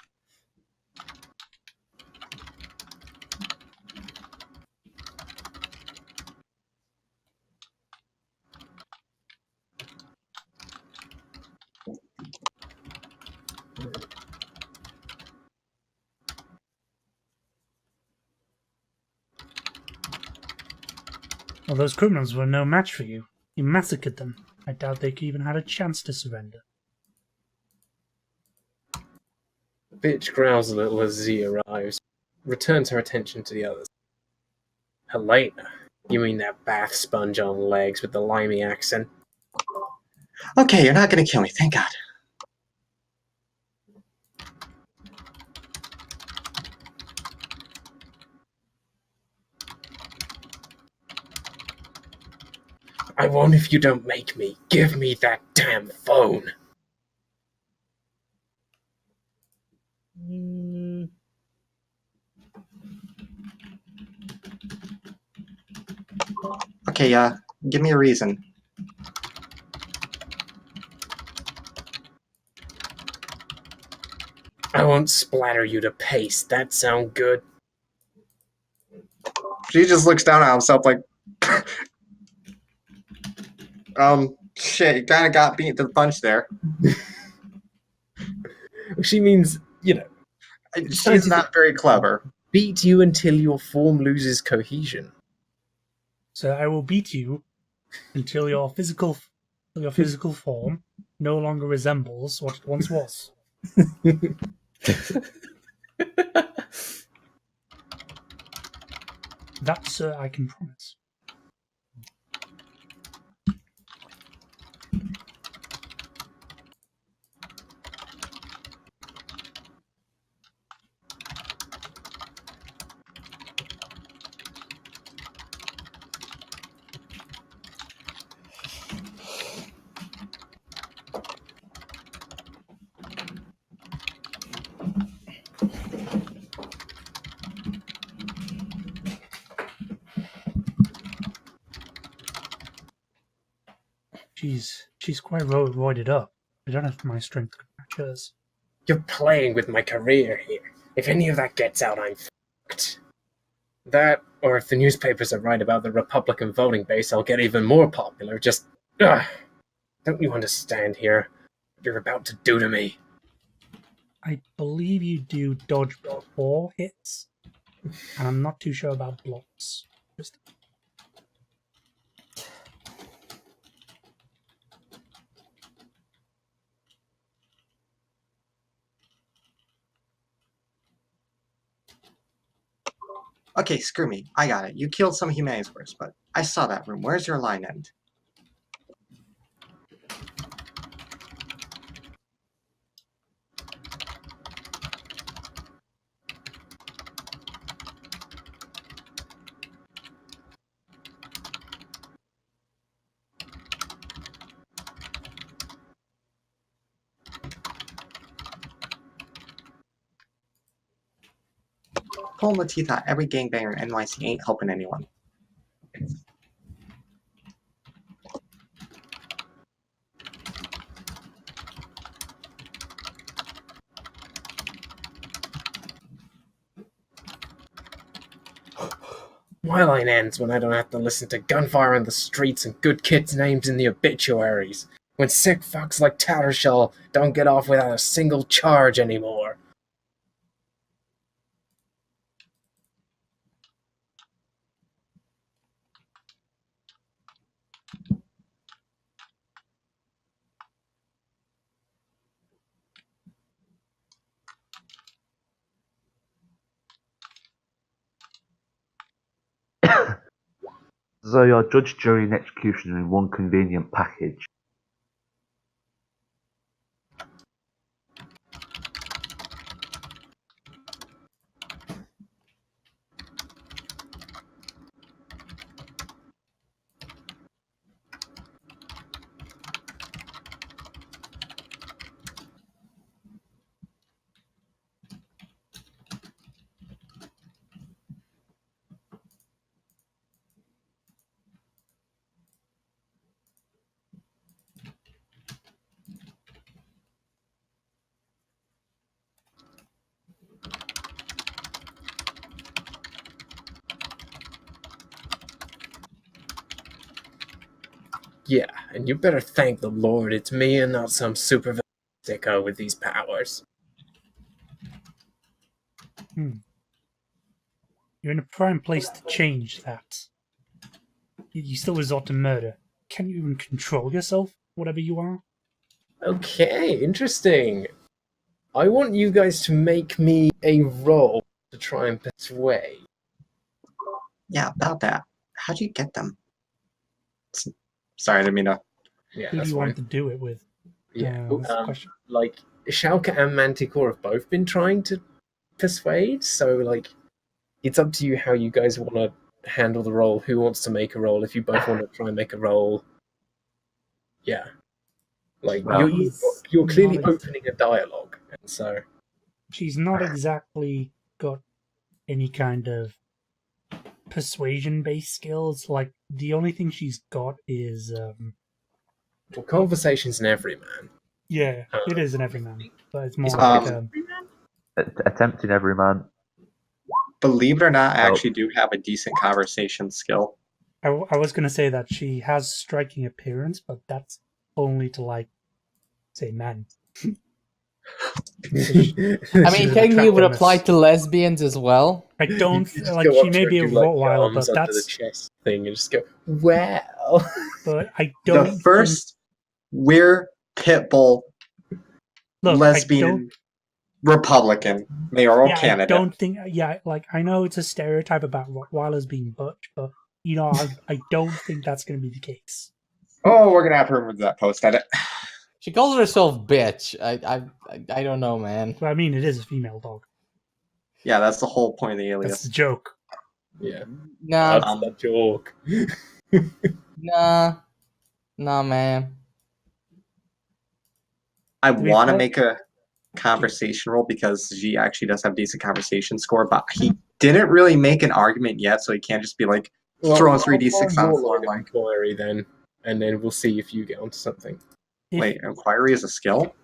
Well, those criminals were no match for you. You massacred them. I doubt they even had a chance to surrender. Bitch growls a little as Z arrives, returns her attention to the others. Helena, you mean that bath sponge on legs with the limey accent? Okay, you're not gonna kill me, thank God. I won't if you don't make me. Give me that damn phone. Okay, give me a reason. I won't splatter you to paste. That sound good? She just looks down at himself like, shit, you kinda got beat to the punch there. She means, She's not very clever. beat you until your form loses cohesion. So I will beat you until your physical form no longer resembles what it once was. That, sir, I can promise. She's quite roided up. I don't know if my strength could match hers. You're playing with my career here. If any of that gets out, I'm fucked. That, or if the newspapers are right about the Republican voting base, I'll get even more popular. Just, don't you understand here what you're about to do to me? I believe you do dodge 4 hits, and I'm not too sure about blocks. Okay, screw me. I got it. You killed some humanities worse, but I saw that room. Where's your line end? Pulling the teeth out every gangbanger in NYC ain't helping anyone. My line ends when I don't have to listen to gunfire in the streets and good kids' names in the obituaries. When sick fucks like Tattersall don't get off without a single charge anymore. So you're judge, jury, and executioner in one convenient package. Yeah, and you better thank the Lord it's me and not some super sicko with these powers. You're in a prime place to change that. You still resort to murder. Can you even control yourself, whatever you are? Okay, interesting. I want you guys to make me a roll to try and persuade. Yeah, about that. How do you get them? Sorry, I didn't mean to. Yeah, Who do that's you fine. want to do it with? Yeah, That's the question. like Shalka and Manticore have both been trying to persuade, so like it's up to you how you guys want to handle the role. Who wants to make a role? If you both want to try and make a role, yeah, like Well, you're clearly not ex- opening a dialogue, and so She's not exactly got any kind of persuasion-based skills. Like, the only thing she's got is, well, conversation's an everyman. yeah, it is an everyman, but it's more Um, like, attempting every man. Believe it or not, I Well- actually do have a decent conversation skill. I was going to say that she has striking appearance, but that's only to, like, say men. I mean, technically, it would apply to lesbians as well. I don't, You just like, go she up may to her be a and do, like, Rottweiler, arms but under the that's, chest thing and just go, well. but I don't The first we're pit bull look, I lesbian don't, Republican mayoral yeah, I candidate. don't think, yeah, like, I know it's a stereotype about Rottweilers being butch, but, you know, I don't think that's going to be the case. Oh, we're gonna have to remove that post edit. She calls herself bitch. I don't know, man. But I mean, it is a female dog. Yeah, that's the whole point of the That's the alias. joke. Yeah, Nah, that's the joke. nah, man. I To be want to fair- make a conversation roll because G actually does have decent conversation score, but he didn't really make an argument yet, so he can't just be like throwing 3d6 on the floor. Like, inquiry then, and then we'll see if you get onto something. If, wait, inquiry is a skill?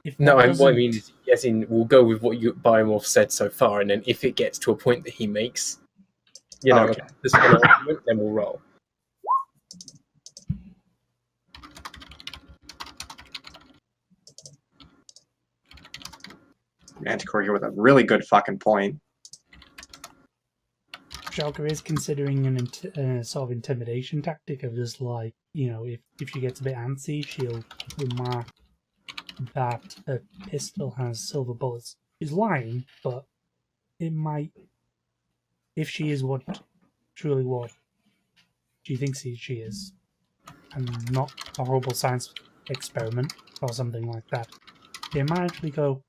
if No, that what I doesn't- mean is, yes, we'll go with what Biomorph said so far, and then if it gets to a point that he makes, you know, Okay. this an argument, then we'll roll. Manticore here with a really good fucking point. Shalka is considering a sort of intimidation tactic of just like, you know, if she gets a bit antsy, she'll remark that her pistol has silver bullets. She's lying, but it might, if she is truly what she thinks she is, and not a horrible science experiment or something like that, they might actually go,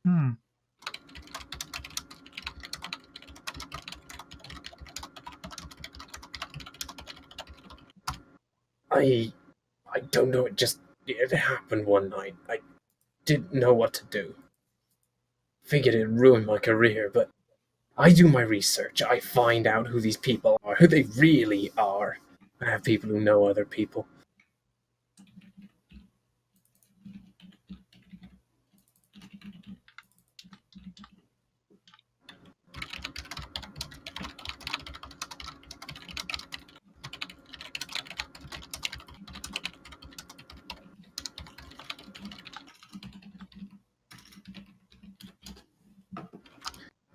I don't know. It happened one night. I didn't know what to do. Figured it'd ruin my career, but I do my research. I find out who these people are, who they really are. I have people who know other people.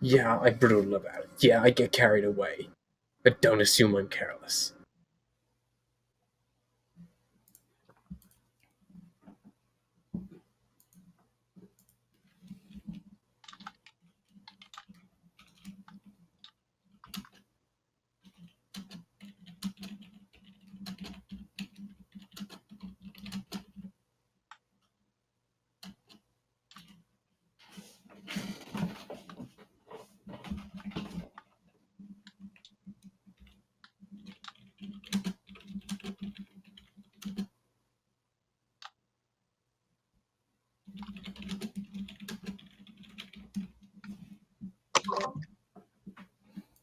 Yeah, I'm brutal about it. Yeah, I get carried away. But don't assume I'm careless.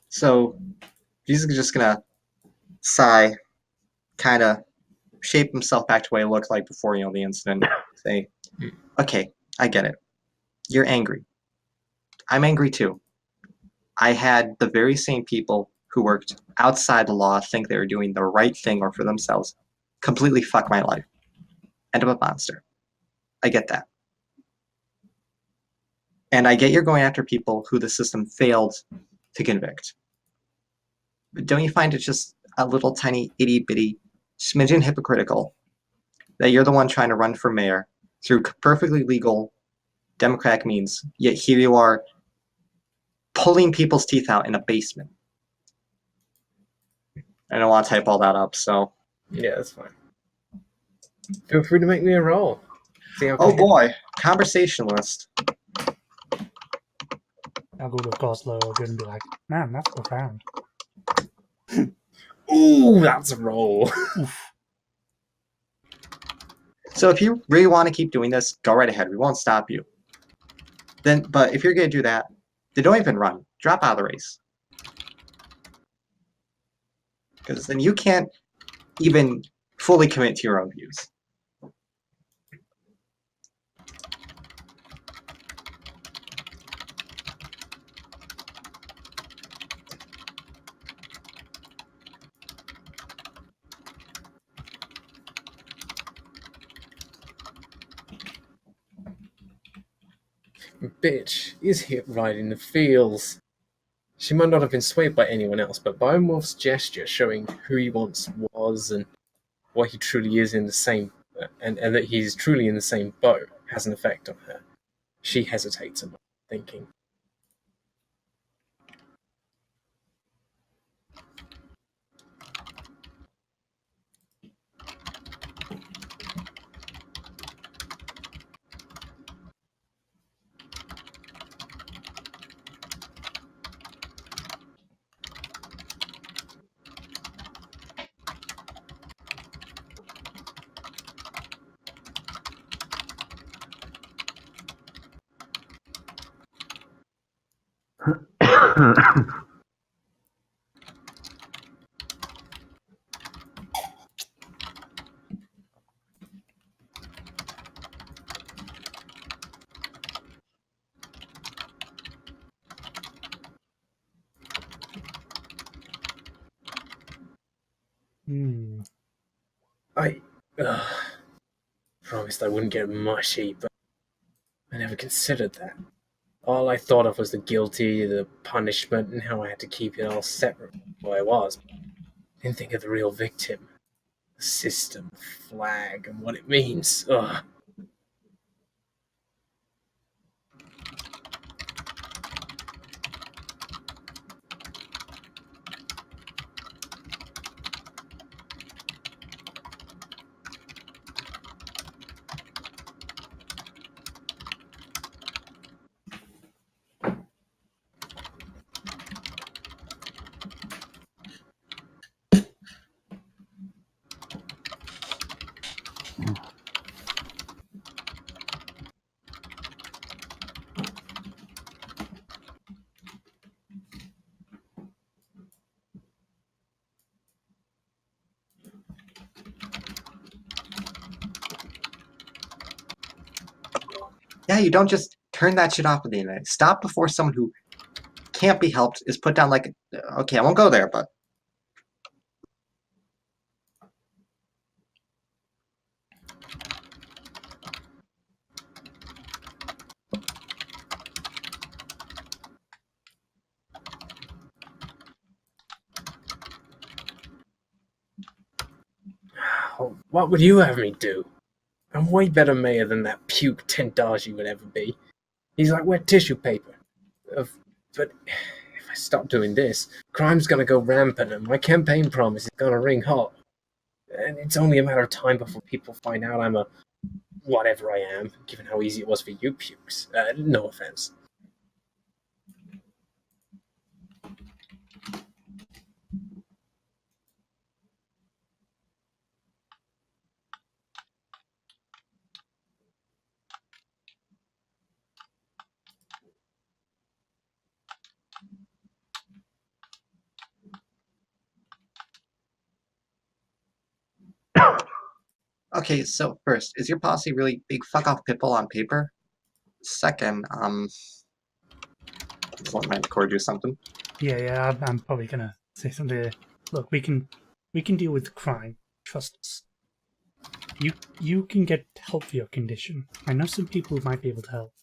So he's just gonna sigh, kind of shape himself back to what he looked like before, you know, the incident. Say, okay, I get it. You're angry. I'm angry too. I had the very same people who worked outside the law think they were doing the right thing or for themselves completely fuck my life. End up a monster. I get that. And I get you're going after people who the system failed to convict. But don't you find it just a little tiny itty bitty smidgen hypocritical that you're the one trying to run for mayor through perfectly legal democratic means, yet here you are pulling people's teeth out in a basement? I don't want to type all that up, so. Yeah, that's fine. Feel free to make me a roll. See how Oh boy, conversationalist. I'll go of course low and be like, man, that's profound. Ooh, that's a roll. So if you really want to keep doing this, go right ahead. We won't stop you. But if you're going to do that, then don't even run. Drop out of the race. Because then you can't even fully commit to your own views. Bitch is hit right in the feels. She might not have been swayed by anyone else, but Biomorph's gesture showing who he once was and what he truly is in the same, and that he's truly in the same boat has an effect on her. She hesitates a moment, thinking. I promised I wouldn't get mushy, but I never considered that. All I thought of was the guilty, the punishment, and how I had to keep it all separate from who I was. I didn't think of the real victim, the system, the flag, and what it means. Ugh. Yeah, you don't just turn that shit off with the internet. Stop before someone who can't be helped is put down like, okay, I won't go there, but. What would you have me do? I'm way better mayor than that puke Tendaji would ever be. He's like wet tissue paper. But if I stop doing this, crime's gonna go rampant and my campaign promise is gonna ring hot. And it's only a matter of time before people find out I'm a whatever I am, given how easy it was for you pukes. No offense. Okay, so first, is your policy really big fuck off pitbull on paper? Second, just let Manticore do something. Yeah, I'm probably gonna say something. Look, we can deal with crime. Trust us. You can get help for your condition. I know some people who might be able to help.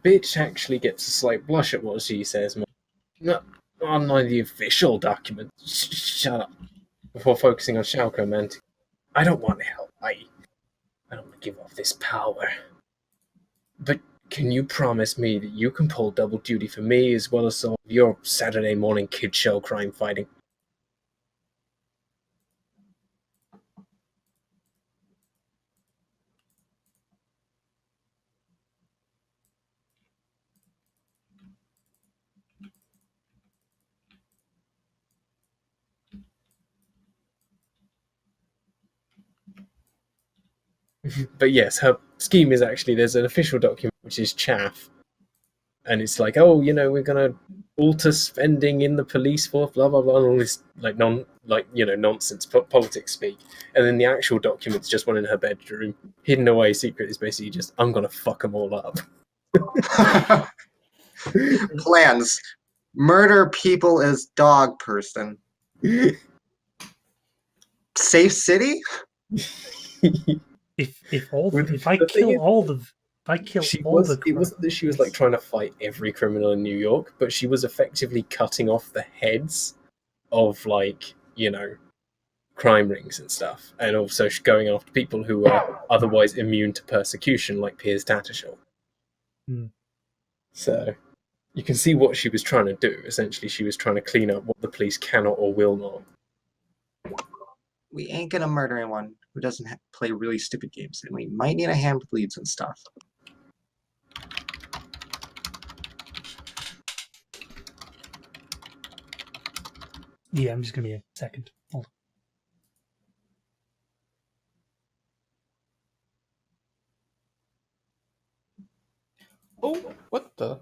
Bitch actually gets a slight blush at what she says. No, on the official document. Shut up. Before focusing on Shalka and Manticore. I don't want help. I don't want to give off this power. But can you promise me that you can pull double duty for me as well as some of your Saturday morning kid show crime fighting? But yes, her scheme is actually, there's an official document which is chaff, and it's like, oh, we're gonna alter spending in the police force, blah blah blah, and all this nonsense politics speak. And then the actual document's just one in her bedroom, hidden away secret. Is basically just, I'm gonna fuck them all up. Plans. Murder people as dog person. Safe city? If I The thing kill is, all the it criminals, wasn't that she was like trying to fight every criminal in New York, but she was effectively cutting off the heads of crime rings and stuff, and also going after people who are otherwise immune to persecution, like Piers Tattershaw. So you can see what she was trying to do. Essentially, she was trying to clean up what the police cannot or will not. We ain't gonna murder anyone who doesn't play really stupid games, and we might need a hand with leads and stuff. Yeah, I'm just gonna be a second. Hold on. Oh, what the?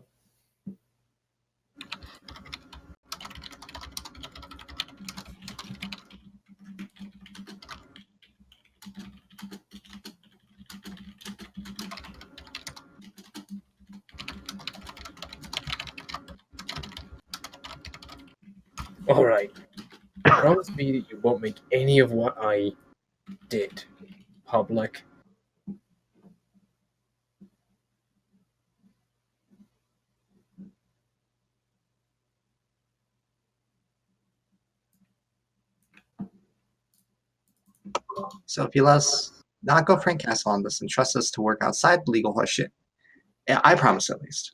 All right, promise me that you won't make any of what I did public. So if you let us not go Frank Castle on this and trust us to work outside the legal horse shit, I promise at least.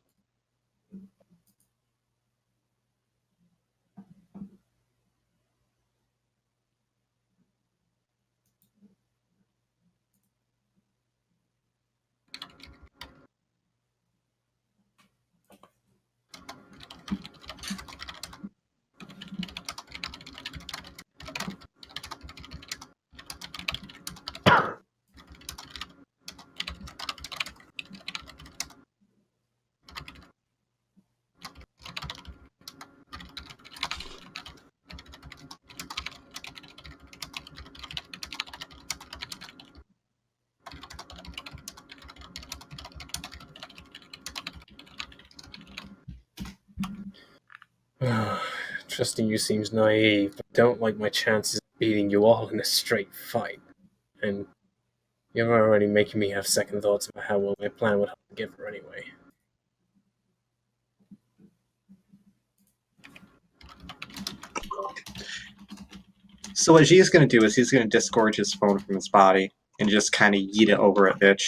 Trusting you seems naive, but I don't like my chances of beating you all in a straight fight. And you're already making me have second thoughts about how well my plan would help the giver anyway. So what G's gonna do is he's gonna disgorge his phone from his body and just kind of yeet it over at bitch.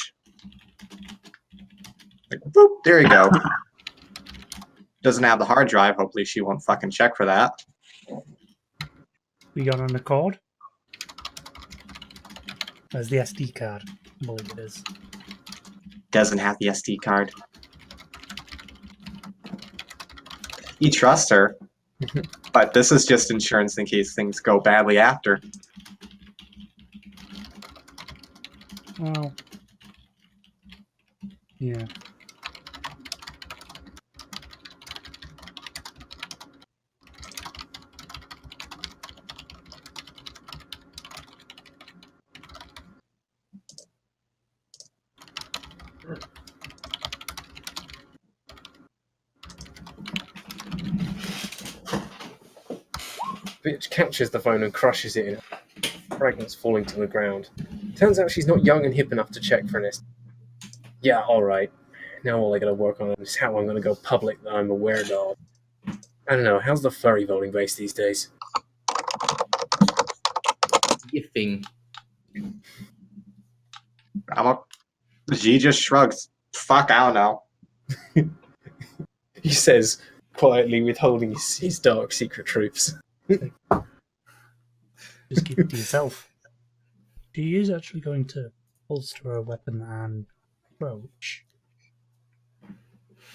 Like, boop, there you go. Doesn't have the hard drive. Hopefully she won't fucking check for that. We got on the cord. There's the SD card. I believe it is. Doesn't have the SD card. You trust her, but this is just insurance in case things go badly after. Well, yeah. Bitch catches the phone and crushes it in her, fragments falling to the ground. Turns out she's not young and hip enough to check for an SD. Yeah, alright. Now all I gotta work on is how I'm gonna go public that I'm a weredog. I don't know, how's the furry voting base these days? Yiffing. G just shrugs. Fuck, I don't know. He says, quietly withholding his dark secret truths. Just keep it to yourself. She is actually going to holster her weapon and approach.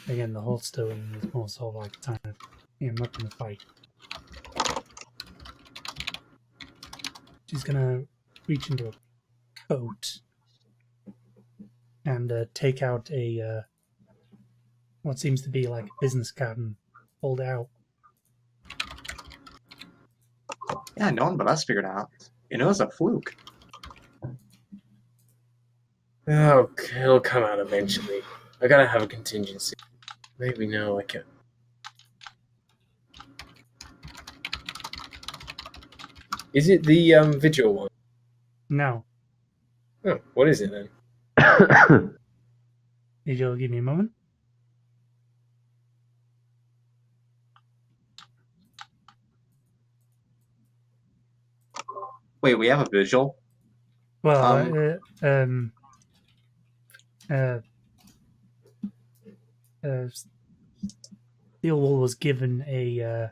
Again, the holstering is more sort of like a time of, I'm not going to fight. She's going to reach into a coat and take out a what seems to be like a business card and hold it out. Yeah, no one but us figured out. It was a fluke. Oh, it'll come out eventually. I gotta have a contingency. Maybe now I can. Is it the Vigil one? No. Oh, what is it then? You'll give me a moment. Wait, we have a visual? Well, Steelwall was given a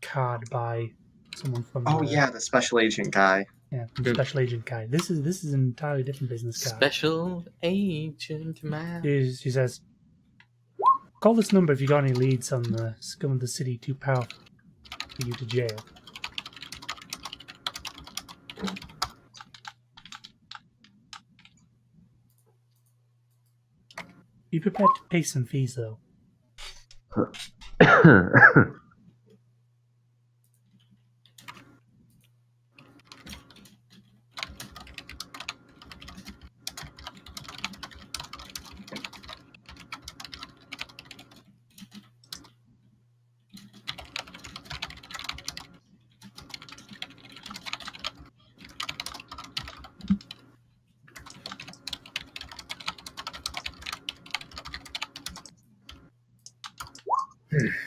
card by someone from. Oh yeah, the special agent guy. Yeah, from Special Agent Guy. This is an entirely different business card. Special Agent Man. She says, "Call this number if you got any leads on the scum of the city too powerful for you to jail." Be prepared to pay some fees, though.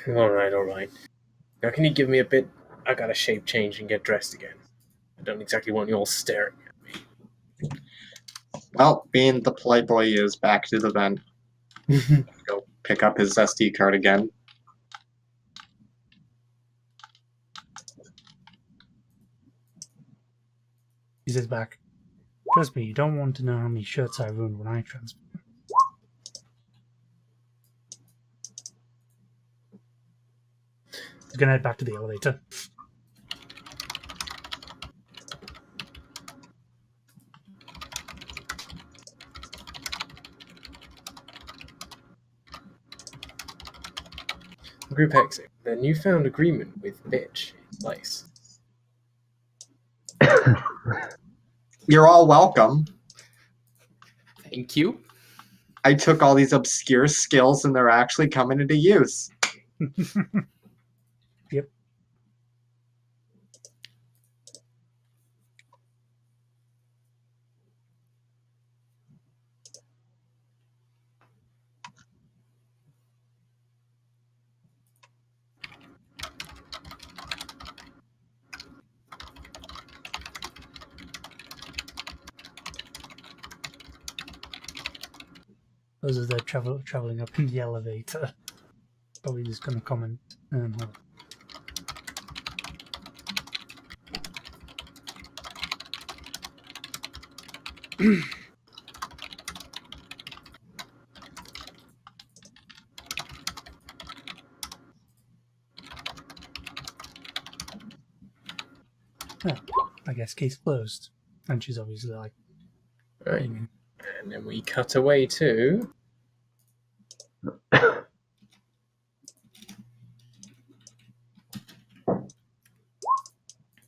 Alright. Now can you give me a bit? I gotta shape change and get dressed again. I don't exactly want you all staring at me. Well, being the polite boy he is, back to the vent. Go pick up his SD card again. He says back, "Trust me, you don't want to know how many shirts I ruined when I transfer." He's gonna head back to the elevator. Group exit. The newfound agreement with Bitch in place. You're all welcome. Thank you. I took all these obscure skills and they're actually coming into use. Yep. Those are the traveling up in the elevator. Probably just going to comment. Hold on. Well, I guess case closed. And she's obviously like, Right. aiming. And then we cut away to...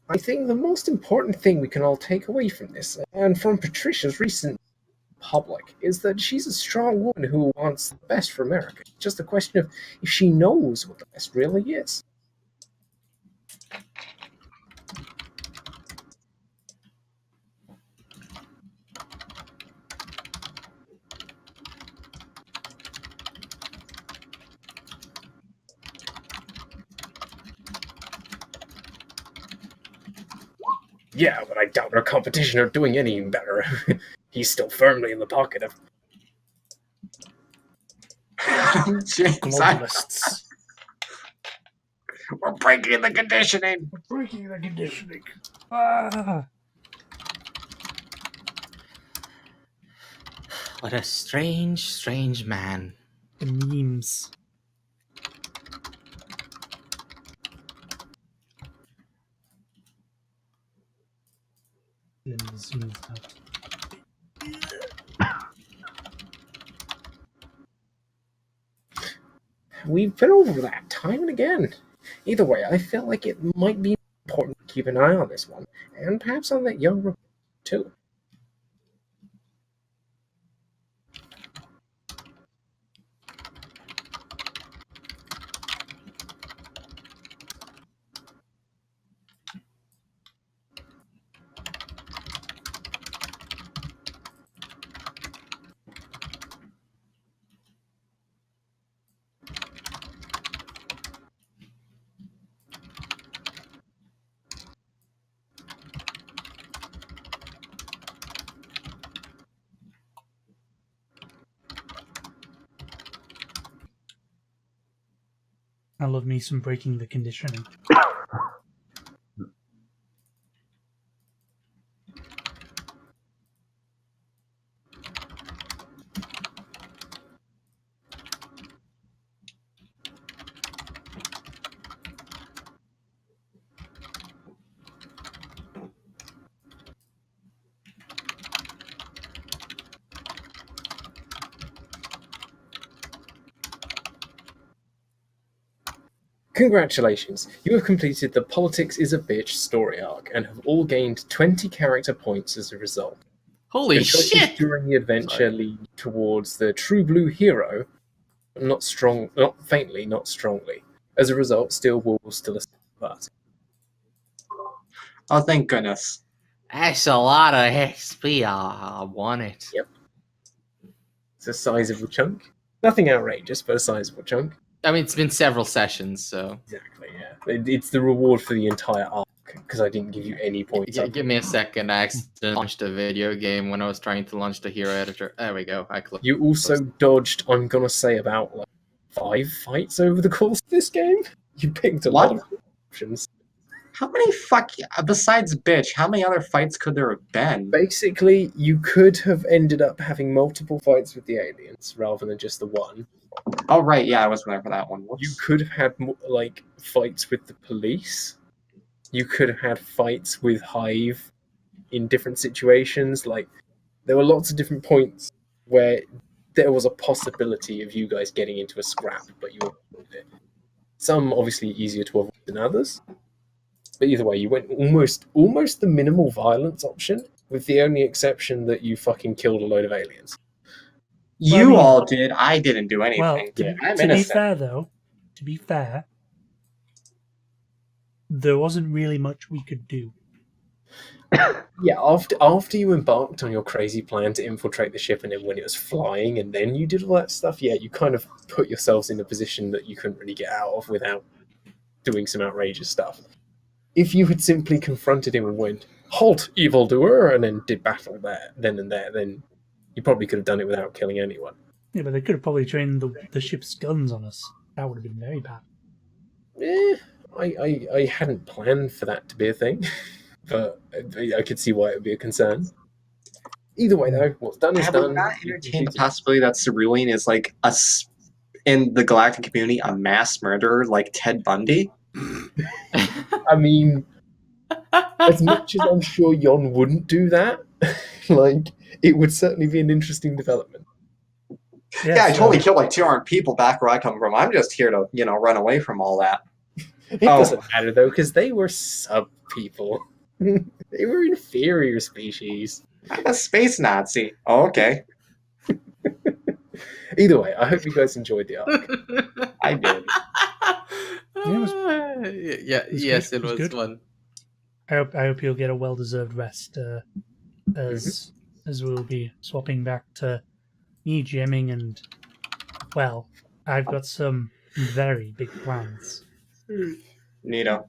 I think the most important thing we can all take away from this, and from Patricia's recent public, is that she's a strong woman who wants the best for America. It's just a question of if she knows what the best really is. Yeah, but I doubt her competition are doing any better. He's still firmly in the pocket of Jeez, I- Globalists. we're breaking the conditioning. Breaking the conditioning. Ah! What a strange, strange man. The memes. Let me zoom this out. We've been over that time and again. Either way, I feel like it might be important to keep an eye on this one, and perhaps on that young reporter too. I love me some breaking the conditioning. Congratulations, you have completed the Politics is a Bitch story arc, and have all gained 20 character points as a result. Holy The choices shit! during the adventure lead towards the true blue hero, not faintly, not strongly. As a result, Steel Wool will still assist the party. Oh, thank goodness. That's a lot of XP. I want it. Yep. It's a sizable chunk. Nothing outrageous, but a sizable chunk. I mean, it's been several sessions, so. Exactly, yeah. It's the reward for the entire arc, because I didn't give you any points. Give me a second. I accidentally launched a video game when I was trying to launch the hero editor. There we go. I closed. You also dodged, I'm gonna say, about 5 fights over the course of this game. You picked a lot of options. How many besides bitch, how many other fights could there have been? Basically, you could have ended up having multiple fights with the aliens rather than just the one. Oh, right, yeah, I wasn't there for that one. Whoops. You could have had fights with the police. You could have had fights with Hive in different situations. There were lots of different points where there was a possibility of you guys getting into a scrap, but you avoided it. Some obviously easier to avoid than others. But either way, you went almost the minimal violence option, with the only exception that you fucking killed a load of aliens. You all did. I didn't do anything. Well, I'm to be innocent. fair though, to be fair, there wasn't really much we could do. Yeah, after you embarked on your crazy plan to infiltrate the ship, and then when it was flying, and then you did all that stuff, yeah, you kind of put yourselves in a position that you couldn't really get out of without doing some outrageous stuff. If you had simply confronted him and went, "Halt, evildoer," and then did battle there, then and there, then you probably could have done it without killing anyone. Yeah, but they could have probably trained the ship's guns on us. That would have been very bad. I hadn't planned for that to be a thing, but I could see why it would be a concern. Either way, though, what's done is Have done. we not entertained the possibility that Cerulean is like in the galactic community a mass murderer like Ted Bundy? I mean, as much as I'm sure Yon wouldn't do that, like, it would certainly be an interesting development. Yeah, I totally killed like 200 people back where I come from. I'm just here to, run away from all that. It doesn't matter, though, because they were sub-people. They were inferior species. I'm a space Nazi. Oh, okay. Either way, I hope you guys enjoyed the arc. I did. Yes, it was good. fun. I hope you'll get a well-deserved rest, as we'll be swapping back to me GMing, and well, I've got some very big plans. Neato.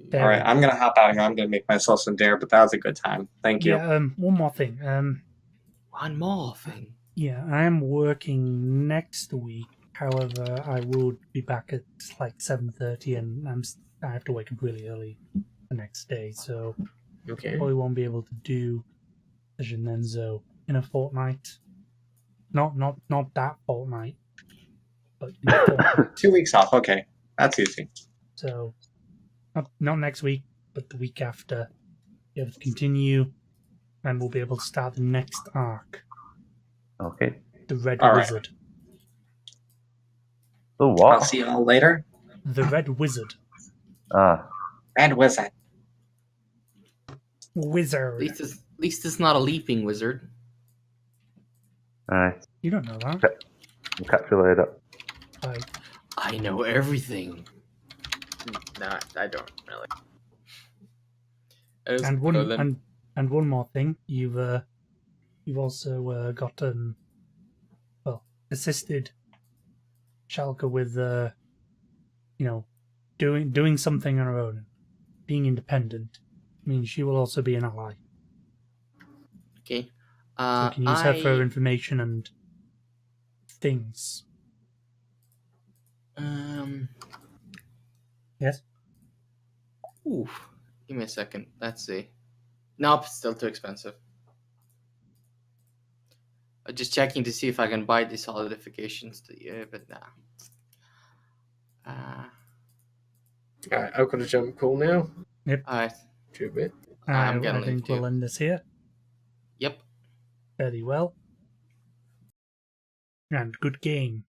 There All right, we I'm gonna hop out here. I'm gonna make myself some dinner, but that was a good time. Thank you. Yeah, one more thing. One more thing. Yeah, I am working next week. However, I will be back at like 7:30, and I have to wake up really early the next day, so Okay. probably won't be able to do Vision then. So in a fortnight, not that fortnight, but in a fortnight. 2 weeks off. Okay, that's easy. So not next week, but the week after, be able to continue, and we'll be able to start the next arc, Okay. the Red All right. Wizard. The I'll what? see you all later. The Red Wizard. And Wizard. Wizard. At least it's not a leaping wizard. Alright. You don't know that. I'll catch you later. Like, I know everything. Nah, I don't really. and one more thing, you've also gotten, well, assisted Shalka with doing something on her own, being independent. Means she will also be an ally. Okay. So you can use her for information and things. Yes? Ooh, give me a second. Let's see. Nope, still too expensive. I'm just checking to see if I can buy the solidifications but nah. Alright, I've got a jump call now. Alright. To a bit. I'm I gonna think leave we'll end this here Yep. fairly well. And good game.